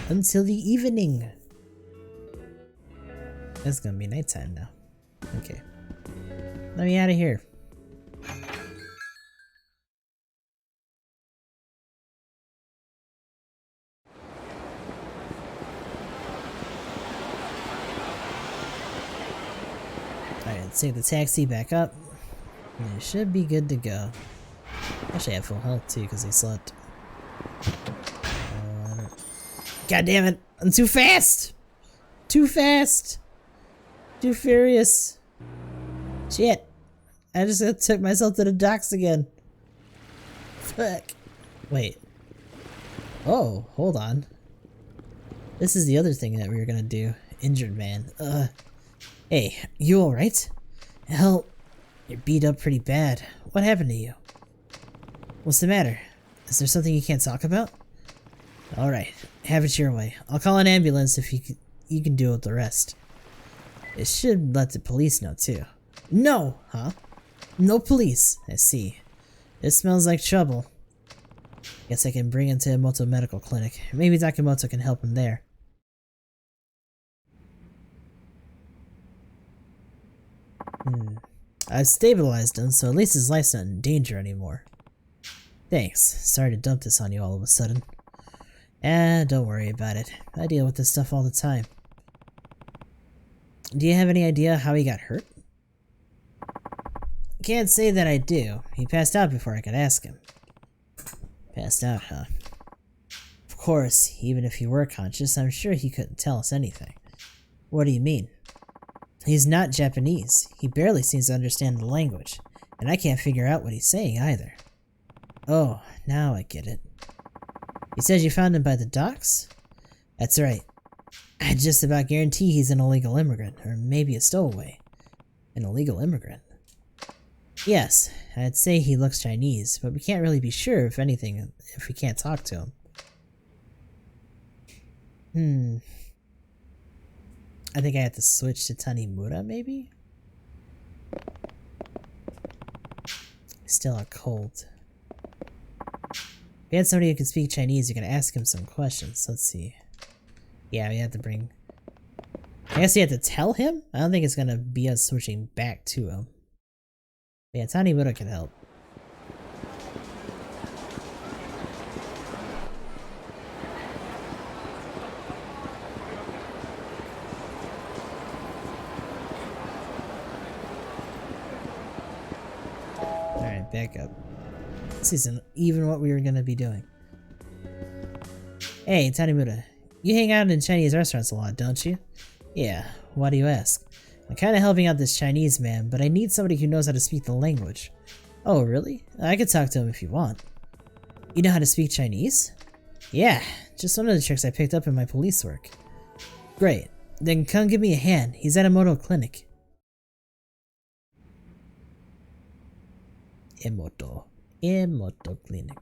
Until the evening. It's gonna be nighttime now. Okay. Let me out of here. Alright, let's take the taxi back up. And it should be good to go. Actually, I have full health too because they slept. God damn it! I'm too fast! Too fast! Too furious. Shit. I just took myself to the docks again. Fuck. Wait. Oh, hold on. This is the other thing that we were gonna do. Injured man. Hey, you alright? Hell, you're beat up pretty bad. What happened to you? What's the matter? Is there something you can't talk about? Alright, have it your way. I'll call an ambulance if you can deal with the rest. It should let the police know too. No! Huh? No police. I see. It smells like trouble. Guess I can bring him to Emoto Medical Clinic. Maybe Takamoto can help him there. I've stabilized him, so at least his life's not in danger anymore. Thanks. Sorry to dump this on you all of a sudden. Don't worry about it. I deal with this stuff all the time. Do you have any idea how he got hurt? Can't say that I do. He passed out before I could ask him. Passed out, huh? Of course, even if he were conscious, I'm sure he couldn't tell us anything. What do you mean? He's not Japanese. He barely seems to understand the language, and I can't figure out what he's saying either. Oh, now I get it. He says you found him by the docks? That's right. I just about guarantee he's an illegal immigrant, or maybe a stowaway. An illegal immigrant? Yes, I'd say he looks Chinese, but we can't really be sure if anything if we can't talk to him. I think I have to switch to Tanimura, maybe? Still a cold. If you had somebody who can speak Chinese, you can ask him some questions. Let's see. Yeah, we have to bring... I guess you have to tell him? I don't think it's gonna be us switching back to him. Yeah, Tanimura can help. Alright, back up. This isn't even what we were gonna be doing. Hey, Tanimura. You hang out in Chinese restaurants a lot, don't you? Yeah, why do you ask? I'm kinda helping out this Chinese man, but I need somebody who knows how to speak the language. Oh, really? I could talk to him if you want. You know how to speak Chinese? Yeah, just one of the tricks I picked up in my police work. Great. Then come give me a hand. He's at Emoto Clinic. Emoto Clinic.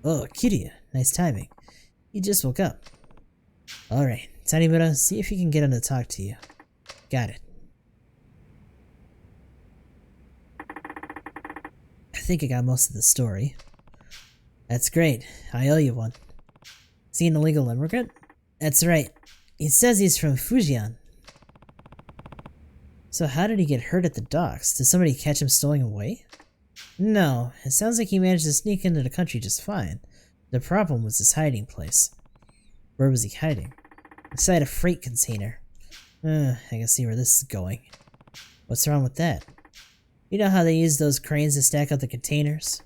Oh, Kiryu. Nice timing. You just woke up. Alright, Tanimura, see if you can get him to talk to you. Got it. I think I got most of the story. That's great. I owe you one. Is he an illegal immigrant? That's right. He says he's from Fujian. So how did he get hurt at the docks? Did somebody catch him stowing away? No, it sounds like he managed to sneak into the country just fine. The problem was his hiding place. Where was he hiding? Inside a freight container. I can see where this is going. What's wrong with that? You know how they use those cranes to stack up the containers?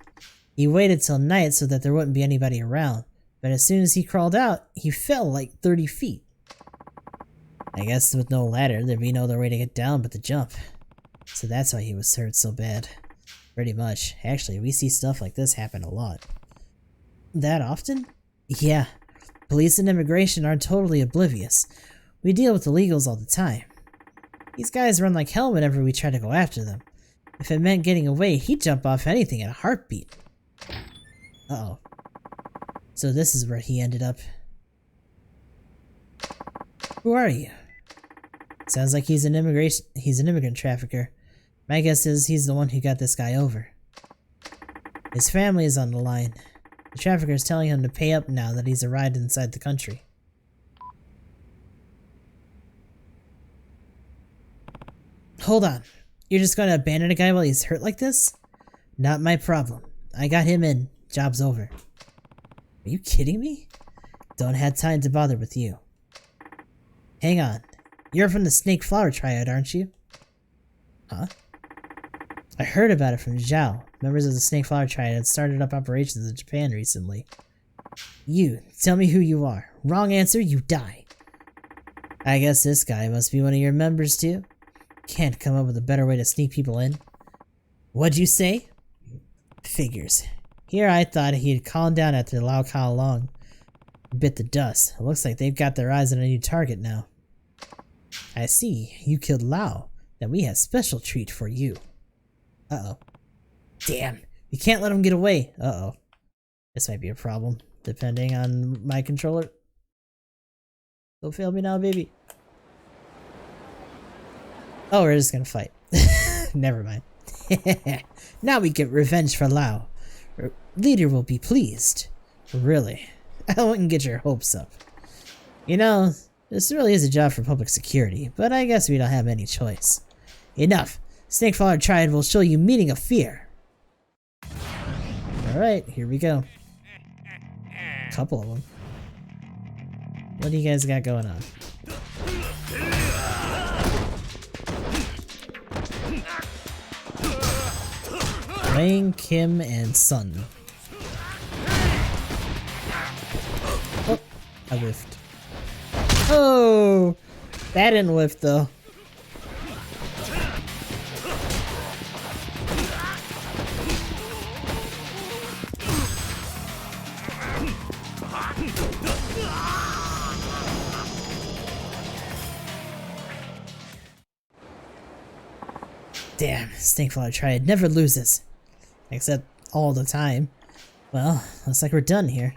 He waited till night so that there wouldn't be anybody around, but as soon as he crawled out, he fell like 30 feet. I guess with no ladder, there'd be no other way to get down but to jump. So that's why he was hurt so bad. Pretty much. Actually, we see stuff like this happen a lot. That often? Yeah. Police and immigration aren't totally oblivious. We deal with illegals all the time. These guys run like hell whenever we try to go after them. If it meant getting away, he'd jump off anything in a heartbeat. Uh-oh. So this is where he ended up. Who are you? Sounds like he's an immigrant trafficker. My guess is he's the one who got this guy over. His family is on the line. The trafficker is telling him to pay up now that he's arrived inside the country. Hold on. You're just going to abandon a guy while he's hurt like this? Not my problem. I got him in. Job's over. Are you kidding me? Don't have time to bother with you. Hang on. You're from the Snake Flower Triad, aren't you? Huh? I heard about it from Zhao. Members of the Snake Flower Triad had started up operations in Japan recently. You, tell me who you are. Wrong answer, you die. I guess this guy must be one of your members too? Can't come up with a better way to sneak people in. What'd you say? Figures. Here I thought he'd calm down after Lao Kao Long bit the dust. It looks like they've got their eyes on a new target now. I see. You killed Lao. Then we have special treat for you. Uh-oh. Damn. We can't let him get away. Uh-oh. This might be a problem, depending on my controller. Don't fail me now, baby. Oh, we're just gonna fight. Never mind. Now we get revenge for Lao. Our leader will be pleased. Really. I wouldn't get your hopes up. You know, this really is a job for public security, but I guess we don't have any choice. Enough. Snakeflower Triad will show you meaning of fear. Alright, here we go. Couple of them. What do you guys got going on? Wang, Kim, and Sun. Oh, I whiffed. Oh, that didn't whiff though. Damn, Snakeflower Triad never loses. Except all the time. Well, looks like we're done here.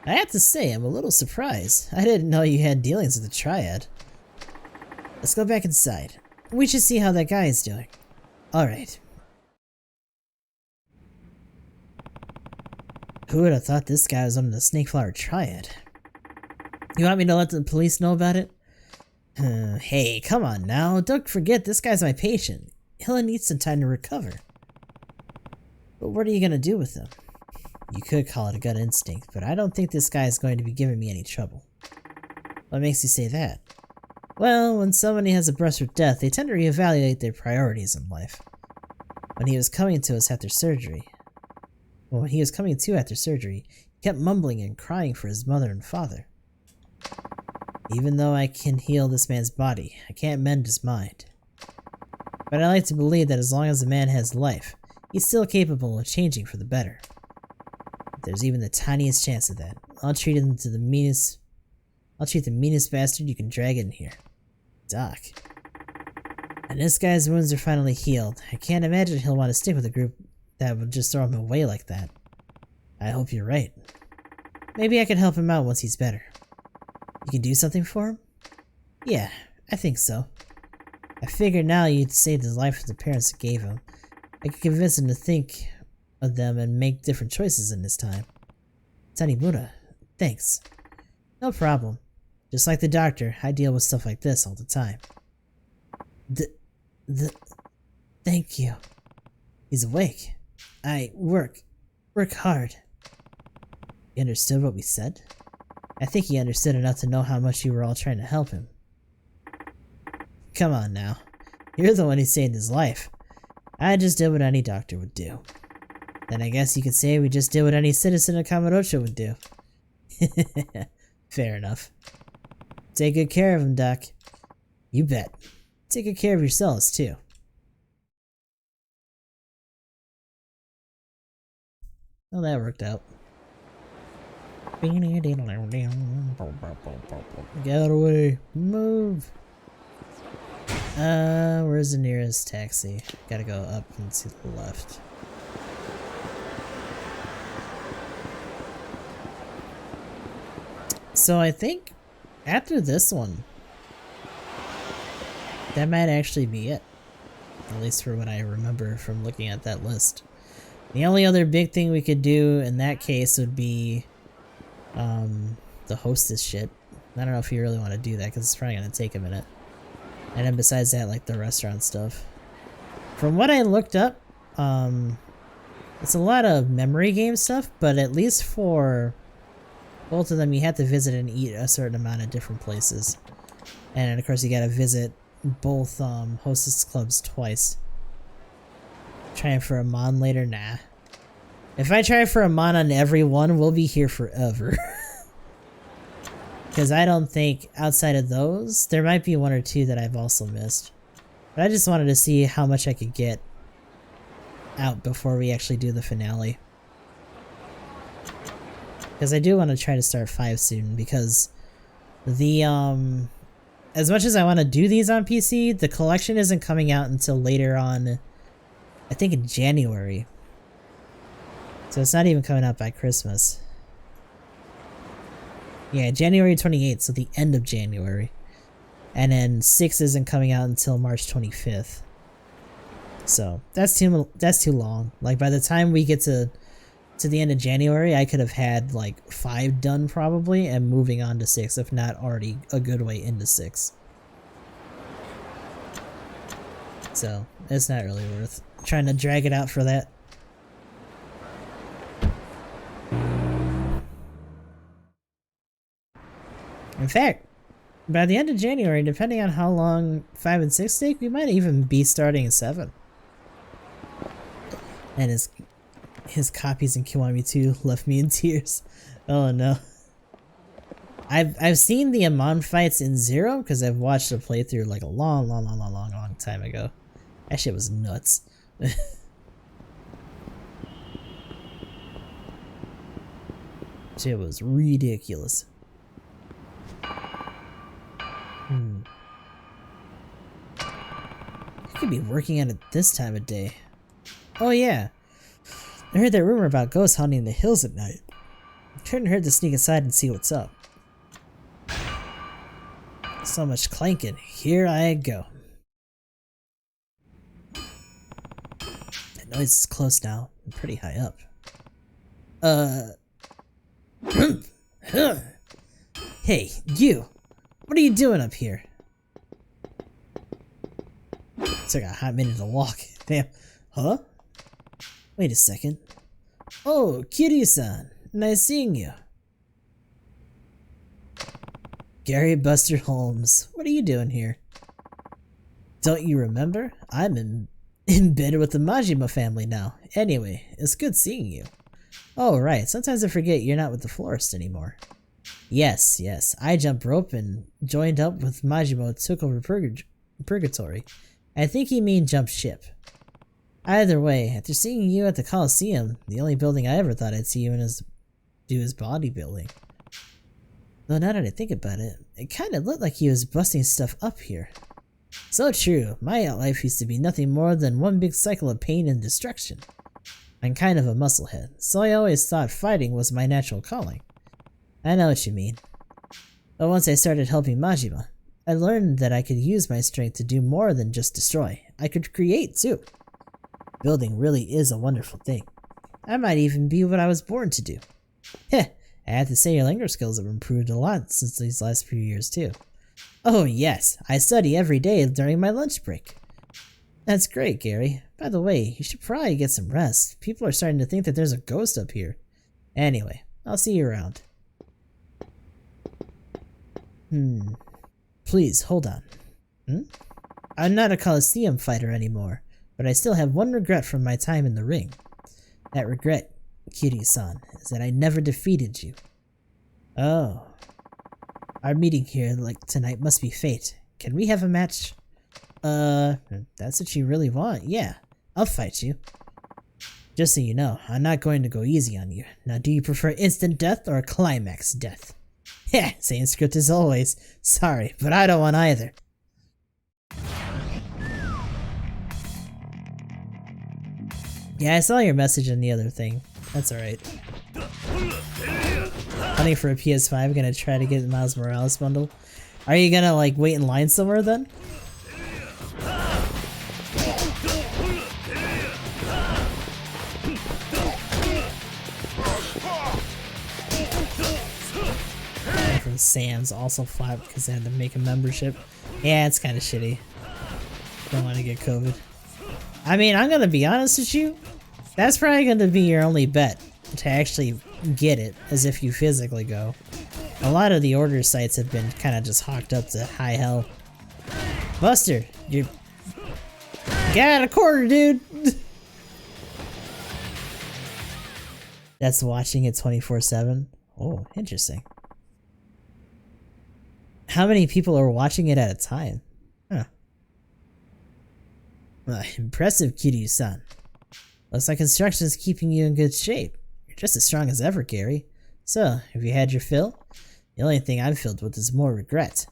I have to say, I'm a little surprised. I didn't know you had dealings with the Triad. Let's go back inside. We should see how that guy is doing. Alright. Who would have thought this guy was under the Snakeflower Triad? You want me to let the police know about it? Hey, come on now. Don't forget, this guy's my patient. He'll need some time to recover. But what are you gonna do with him? You could call it a gut instinct, but I don't think this guy is going to be giving me any trouble. What makes you say that? Well, when somebody has a brush with death, they tend to reevaluate their priorities in life. When he was coming to after surgery, he kept mumbling and crying for his mother and father. Even though I can heal this man's body, I can't mend his mind. But I like to believe that as long as a man has life, he's still capable of changing for the better. If there's even the tiniest chance of that, I'll treat the meanest bastard you can drag in here. Doc. And this guy's wounds are finally healed. I can't imagine he'll want to stick with a group that would just throw him away like that. I hope you're right. Maybe I can help him out once he's better. You can do something for him? Yeah, I think so. I figured now you'd save the life of the parents that gave him. I could convince him to think of them and make different choices in his time. Tanimura, thanks. No problem. Just like the doctor, I deal with stuff like this all the time. Thank you. He's awake. I work hard. He understood what we said? I think he understood enough to know how much you were all trying to help him. Come on now. You're the one who saved his life. I just did what any doctor would do. Then I guess you could say we just did what any citizen of Kamurocho would do. Fair enough. Take good care of him, Doc. You bet. Take good care of yourselves, too. Well, that worked out. Get away. Move. Where's the nearest taxi? Gotta go up and to the left. So I think after this one, that might actually be it. At least for what I remember from looking at that list. The only other big thing we could do in that case would be the hostess shit. I don't know if you really want to do that because it's probably going to take a minute. And then besides that, like the restaurant stuff. From what I looked up, it's a lot of memory game stuff, but at least for both of them, you have to visit and eat a certain amount of different places. And of course, you gotta visit both hostess clubs twice. Trying for a mon later? Nah. If I try for a mon on every one, we'll be here forever. Because I don't think, outside of those, there might be one or two that I've also missed. But I just wanted to see how much I could get out before we actually do the finale. Because I do want to try to start 5 soon, because the, as much as I want to do these on PC, the collection isn't coming out until later on, I think in January. So it's not even coming out by Christmas. Yeah, January 28th, so the end of January. And then 6 isn't coming out until March 25th. So, that's too long. Like, by the time we get to the end of January, I could have had, like, 5 done probably, and moving on to 6, if not already a good way into 6. So, it's not really worth trying to drag it out for that. In fact, by the end of January, depending on how long 5 and 6 take, we might even be starting 7. And his copies in Kiwami 2 left me in tears. Oh no. I've seen the Amon fights in 0 because I've watched a playthrough like a long time ago. That shit was nuts. Shit was ridiculous. You could be working at it this time of day. Oh yeah. I heard that rumor about ghosts haunting the hills at night. Couldn't hurt to sneak inside and see what's up. So much clanking. Here I go. That noise is close now. I'm pretty high up. Hey, you! What are you doing up here? Took a hot minute to walk. Damn. Huh? Wait a second. Oh, Kiryu-san. Nice seeing you. Gary Buster Holmes. What are you doing here? Don't you remember? I'm embedded with the Majima family now. Anyway, it's good seeing you. Oh, right. Sometimes I forget you're not with the florist anymore. Yes. I jumped rope and joined up with Majima, took over Purgatory. I think he mean jump ship. Either way, after seeing you at the Coliseum, the only building I ever thought I'd see you in is bodybuilding. Though now that I think about it, it kinda looked like he was busting stuff up here. So true, my life used to be nothing more than one big cycle of pain and destruction. I'm kind of a musclehead, so I always thought fighting was my natural calling. I know what you mean. But once I started helping Majima, I learned that I could use my strength to do more than just destroy. I could create too. Building really is a wonderful thing. I might even be what I was born to do. Heh, I have to say your language skills have improved a lot since these last few years too. Oh yes, I study every day during my lunch break. That's great, Gary. By the way, you should probably get some rest. People are starting to think that there's a ghost up here. Anyway, I'll see you around. Please, hold on. I'm not a Coliseum fighter anymore, but I still have one regret from my time in the ring. That regret, Kiryu-san, is that I never defeated you. Oh. Our meeting here like tonight must be fate. Can we have a match? That's what you really want. Yeah, I'll fight you. Just so you know, I'm not going to go easy on you. Now, do you prefer instant death or climax death? Yeah, same script as always. Sorry, but I don't want either. Yeah, I saw your message in the other thing. That's alright. Hunting for a PS5, gonna try to get the Miles Morales bundle. Are you gonna, like, wait in line somewhere then? From Sam's also flat because they had to make a membership. Yeah, it's kind of shitty. Don't want to get COVID. I mean, I'm gonna be honest with you. That's probably gonna be your only bet to actually get it, as if you physically go. A lot of the order sites have been kind of just hawked up to high hell. Buster, you got a quarter, dude. That's watching it 24/7. Oh, interesting. How many people are watching it at a time? Huh. Impressive, Kiryu-san. Looks like construction is keeping you in good shape. You're just as strong as ever, Gary. So, have you had your fill? The only thing I'm filled with is more regret.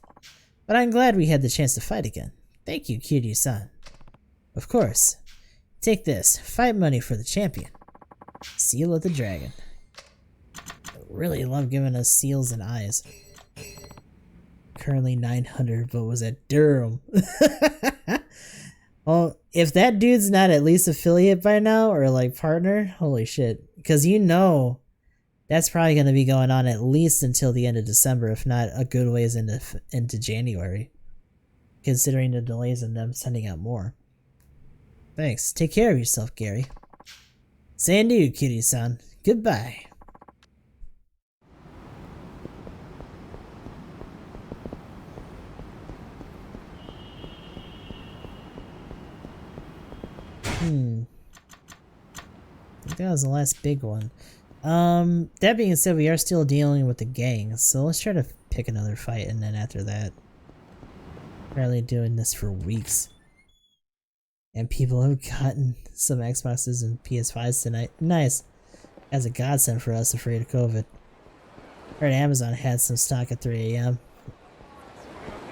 But I'm glad we had the chance to fight again. Thank you, Kiryu-san. Of course. Take this. Fight money for the champion. Seal of the Dragon. I really love giving us seals and eyes. Currently 900, but was at Durham. Well, if that dude's not at least affiliate by now, or like partner, holy shit. Because you know, that's probably going to be going on at least until the end of December, if not a good ways into January. Considering the delays in them sending out more. Thanks. Take care of yourself, Gary. Same to you, Kiryu-san. Goodbye. I think that was the last big one. That being said, we are still dealing with the gang, so let's try to pick another fight, and then after that, apparently doing this for weeks. And people have gotten some Xboxes and PS5s tonight. Nice. As a godsend for us afraid of COVID. Heard Amazon had some stock at 3 AM.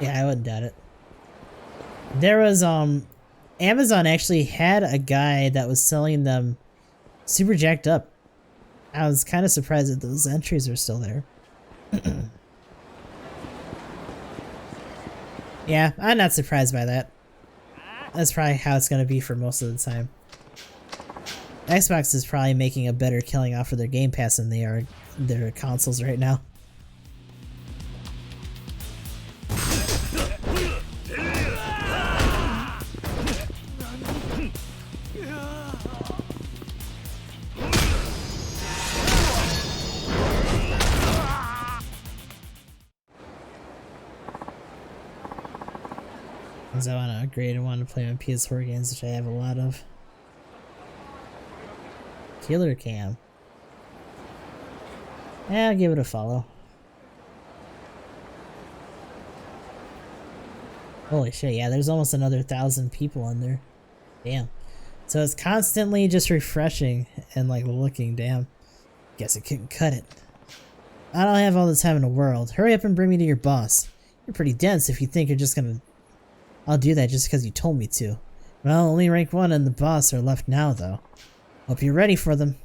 Yeah, I wouldn't doubt it. There was, Amazon actually had a guy that was selling them super jacked up. I was kind of surprised that those entries are still there. Yeah, I'm not surprised by that. That's probably how it's going to be for most of the time. Xbox is probably making a better killing off of their Game Pass than they are their consoles right now. Because I want to upgrade and want to play my PS4 games, which I have a lot of. Killer Cam. Yeah, I'll give it a follow. Holy shit, yeah, there's almost another 1,000 people on there. Damn. So it's constantly just refreshing and like looking, damn. Guess I couldn't cut it. I don't have all the time in the world. Hurry up and bring me to your boss. You're pretty dense if you think you're just gonna... I'll do that just because you told me to. Well, only rank 1 and the boss are left now, though. Hope you're ready for them.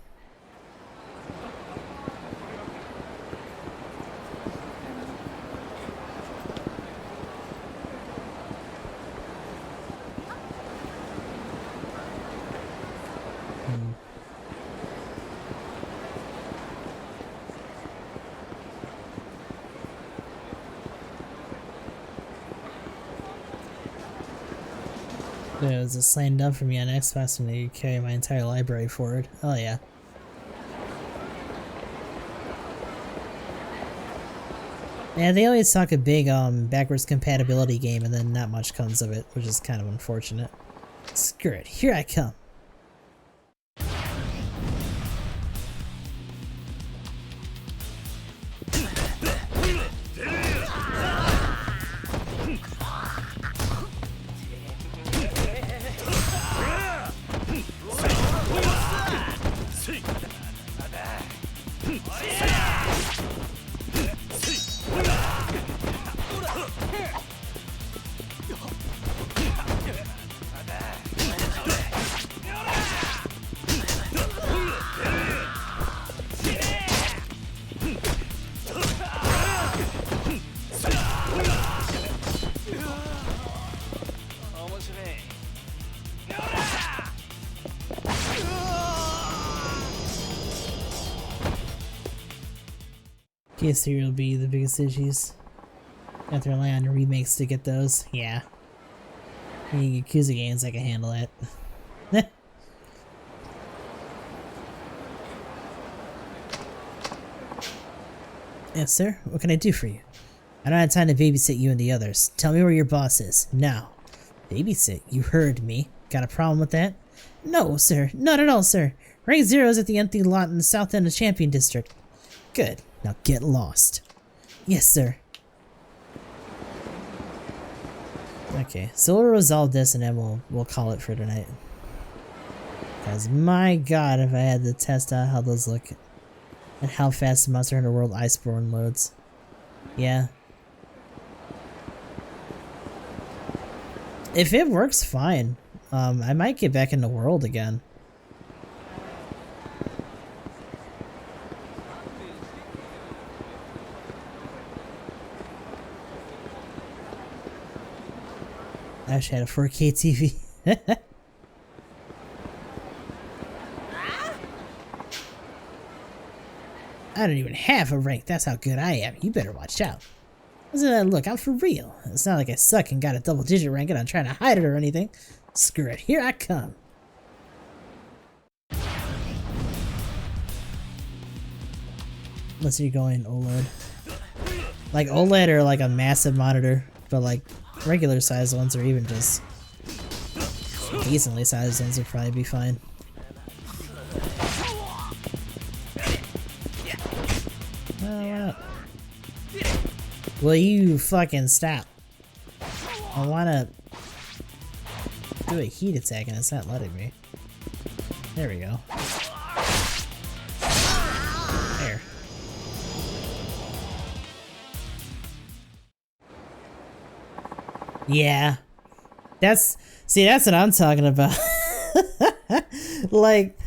It was a slam dunk for me on Xbox when they carry my entire library forward. Oh yeah. Yeah, they always talk a big backwards compatibility game and then not much comes of it, which is kind of unfortunate. Screw it, here I come. PS3 will be the biggest issues. Have to rely on remakes to get those. Yeah. Any Yakuza games, I can handle that. Yes, sir. What can I do for you? I don't have time to babysit you and the others. Tell me where your boss is. Now. Babysit? You heard me. Got a problem with that? No, sir. Not at all, sir. Rank 0 is at the empty lot in the south end of Champion District. Good. Now get lost. Yes, sir. Okay, so we'll resolve this and then we'll call it for tonight. Because my god, if I had to test out how those look and how fast the Monster Hunter World Iceborne loads. Yeah. If it works fine, I might get back in the world again. I wish I had a 4K TV. I don't even have a rank, that's how good I am. You better watch out. Listen to that look, I'm for real. It's not like I suck and got a double-digit rank and I'm trying to hide it or anything. Screw it, here I come. Unless you're going OLED. Like OLED or like a massive monitor, but like regular sized ones or even just decently sized ones would probably be fine. Will you fucking stop? I wanna do a heat attack and it's not letting me. There we go. There. Yeah. That's what I'm talking about. Like,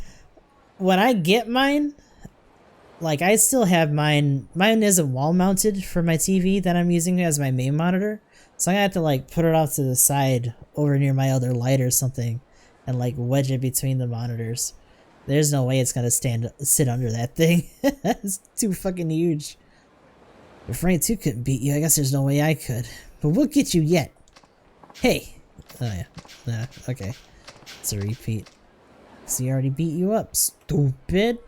when I get mine, like, I still have mine isn't wall mounted for my TV that I'm using as my main monitor. So I'm gonna have to, like, put it off to the side over near my other light or something and, like, wedge it between the monitors. There's no way it's gonna sit under that thing. It's too fucking huge. If Rank 2 couldn't beat you, I guess there's no way I could. But we'll get you yet. Hey! Oh yeah. Nah, okay. It's a repeat. So he already beat you up, stupid!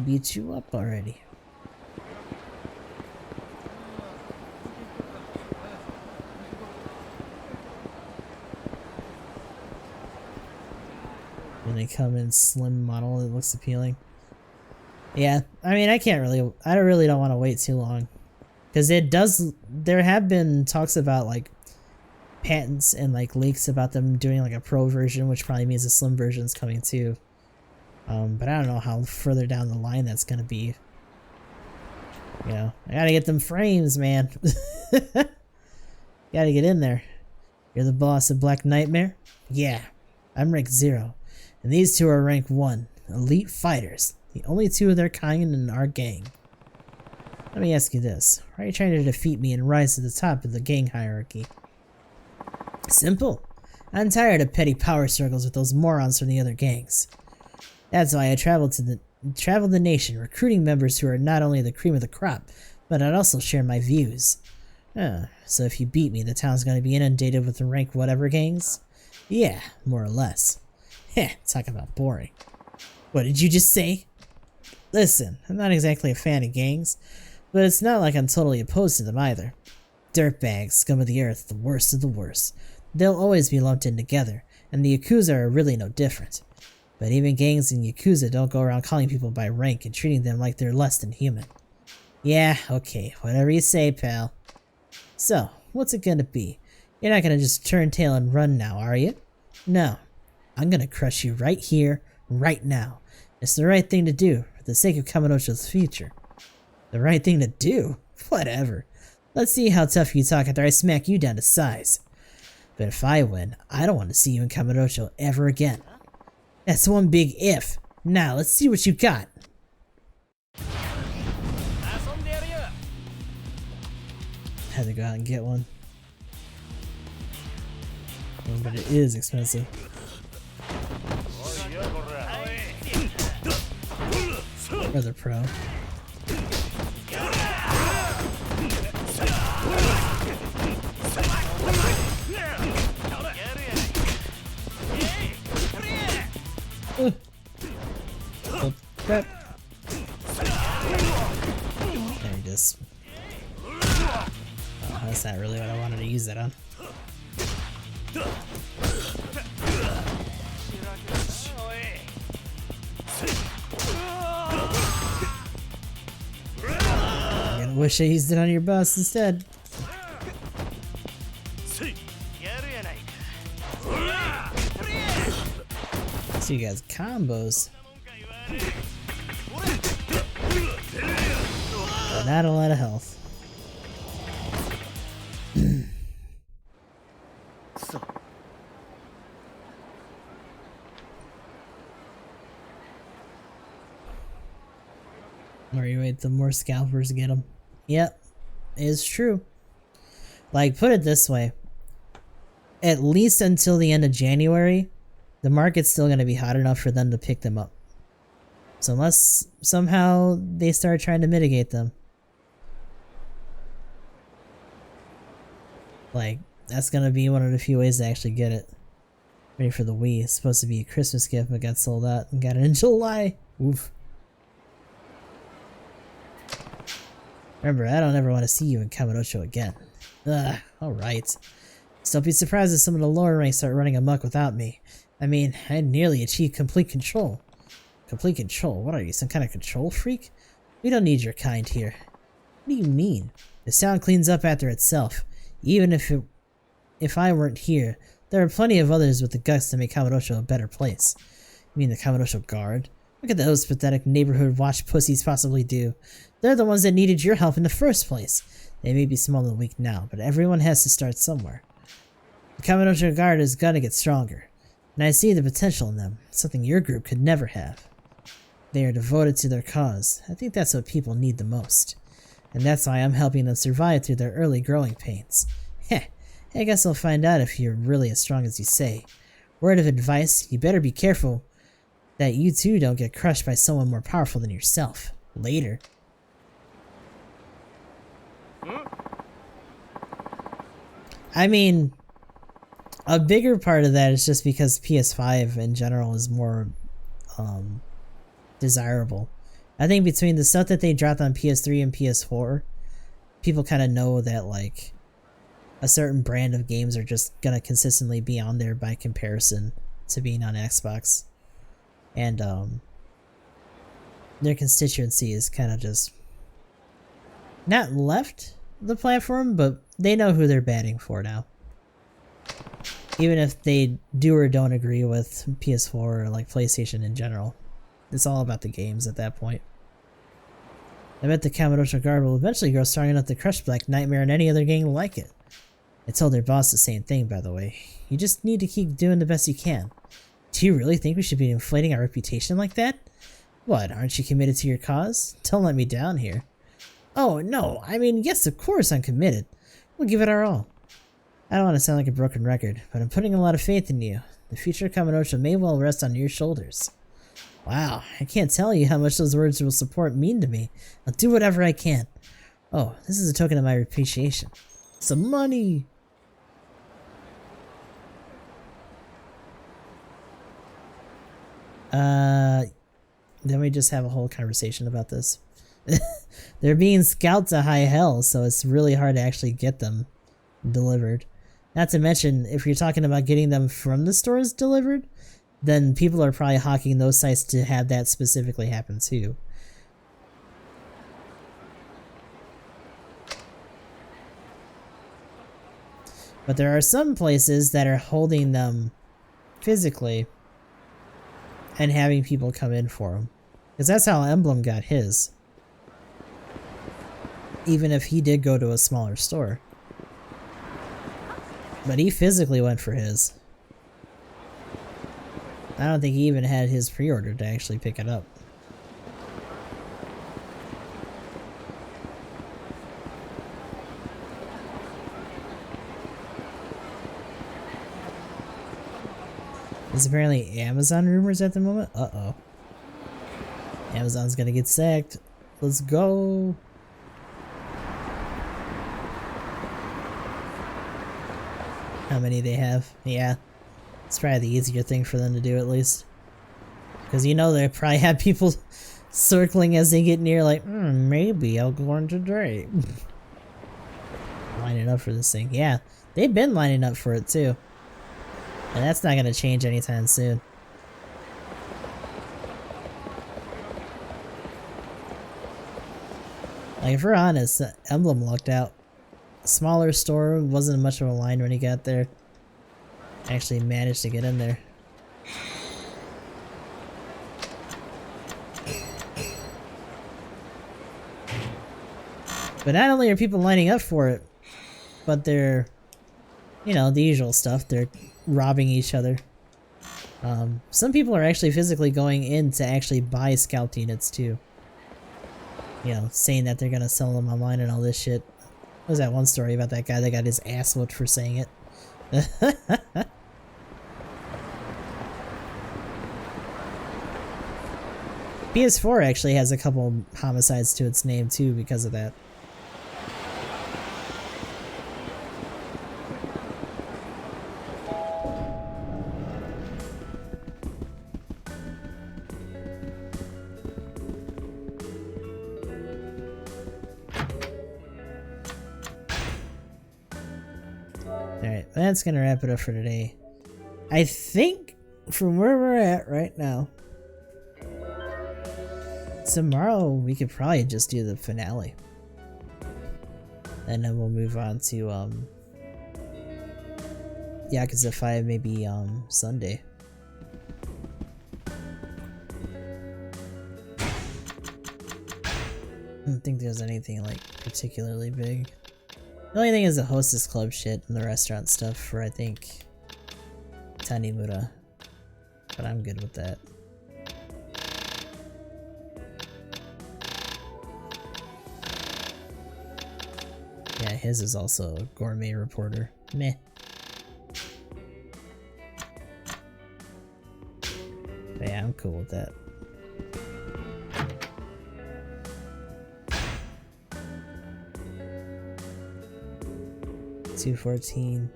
Beat you up already. When they come in slim model, it looks appealing. Yeah, I mean, I really don't want to wait too long. Because there have been talks about, like, patents and, like, leaks about them doing, like, a pro version, which probably means a slim version's coming too. But I don't know how further down the line that's gonna be. You know, I gotta get them frames, man. Gotta get in there. You're the boss of Black Nightmare? Yeah, I'm rank 0. And these two are rank 1. Elite fighters. The only two of their kind in our gang. Let me ask you this. Why are you trying to defeat me and rise to the top of the gang hierarchy? Simple. I'm tired of petty power struggles with those morons from the other gangs. That's why I traveled the nation, recruiting members who are not only the cream of the crop, but I'd also share my views. So if you beat me, the town's gonna be inundated with the rank whatever gangs? Yeah, more or less. Heh, talk about boring. What did you just say? Listen, I'm not exactly a fan of gangs, but it's not like I'm totally opposed to them either. Dirtbags, scum of the earth, the worst of the worst. They'll always be lumped in together, and the Yakuza are really no different. But even gangs in Yakuza don't go around calling people by rank and treating them like they're less than human. Yeah, okay, whatever you say, pal. So, what's it gonna be? You're not gonna just turn tail and run now, are you? No. I'm gonna crush you right here, right now. It's the right thing to do, for the sake of Kamurocho's future. The right thing to do? Whatever. Let's see how tough you talk after I smack you down to size. But if I win, I don't want to see you in Kamurocho ever again. That's one big if. Now, let's see what you got. Had to go out and get one. Oh, but it is expensive. Brother pro. Oh, crap. There it is. Oh, that's not really what I wanted to use that on. I'm gonna wish I used it on your boss instead. So you guys combos. But not a lot of health. Or you wait, the more scalpers get them. Yep, it's true. Like, put it this way. At least until the end of January, the market's still going to be hot enough for them to pick them up. So unless somehow they start trying to mitigate them. Like, that's going to be one of the few ways to actually get it. Ready for the Wii. It's supposed to be a Christmas gift, but got sold out and got it in July. Oof. Remember, I don't ever want to see you in Kamurocho again. Ugh, alright. Just don't be surprised if some of the lower ranks start running amok without me. I mean, I nearly achieved complete control. Complete control? What are you, some kind of control freak? We don't need your kind here. What do you mean? The sound cleans up after itself. Even if I weren't here, there are plenty of others with the guts to make Kamurocho a better place. You mean the Kamurocho Guard? Look at those pathetic neighborhood watch pussies possibly do. They're the ones that needed your help in the first place. They may be small and weak now, but everyone has to start somewhere. The Kamurocho Guard is gonna get stronger, and I see the potential in them, something your group could never have. They are devoted to their cause. I think that's what people need the most. And that's why I'm helping them survive through their early growing pains. Heh, I guess I'll find out if you're really as strong as you say. Word of advice, you better be careful that you too don't get crushed by someone more powerful than yourself. Later. I mean, a bigger part of that is just because PS5 in general is more desirable. I think between the stuff that they dropped on PS3 and PS4, people kind of know that like a certain brand of games are just gonna consistently be on there by comparison to being on Xbox. And their constituency is kind of just not left the platform, but they know who they're batting for now. Even if they do or don't agree with PS4 or like PlayStation in general. It's all about the games at that point. I bet the Kamurocho Guard will eventually grow strong enough to crush Black Nightmare and any other gang like it. I told their boss the same thing, by the way. You just need to keep doing the best you can. Do you really think we should be inflating our reputation like that? What, aren't you committed to your cause? Don't let me down here. Oh, no, I mean, yes, of course I'm committed. We'll give it our all. I don't want to sound like a broken record, but I'm putting a lot of faith in you. The future of Kamurocho may well rest on your shoulders. Wow, I can't tell you how much those words of support mean to me. I'll do whatever I can. Oh, this is a token of my appreciation. Some money! Then we just have a whole conversation about this. They're being scouted to high hell, so it's really hard to actually get them delivered. Not to mention, if you're talking about getting them from the stores delivered, then people are probably hawking those sites to have that specifically happen too. But there are some places that are holding them physically and having people come in for them. Because that's how Emblem got his. Even if he did go to a smaller store. But he physically went for his. I don't think he even had his pre-order to actually pick it up. There's apparently Amazon rumors at the moment. Uh-oh. Amazon's gonna get sacked. Let's go. How many they have? Yeah. It's probably the easier thing for them to do at least. Because you know they probably have people circling as they get near like, maybe I'll go on today. Lining up for this thing. Yeah. They've been lining up for it too. And that's not going to change anytime soon. Like, if we're honest, Emblem lucked out. Smaller store, wasn't much of a line when he got there. Actually managed to get in there. But not only are people lining up for it, but they're, you know, the usual stuff. They're robbing each other. Some people are actually physically going in to actually buy scalped units too. You know, saying that they're gonna sell them online and all this shit. What was that one story about that guy that got his ass whooped for saying it? PS4 actually has a couple homicides to its name too because of that. Alright, that's gonna wrap it up for today. I think from where we're at right now, tomorrow we could probably just do the finale. And then we'll move on to Yakuza 5 maybe Sunday. I don't think there's anything like particularly big. The only thing is the Hostess Club shit and the restaurant stuff for, I think, Tanimura. But I'm good with that. Yeah, his is also a gourmet reporter. Meh. But yeah, I'm cool with that. $214.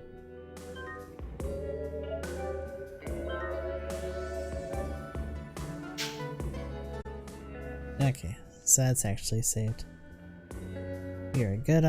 Okay, so that's actually saved. We are good on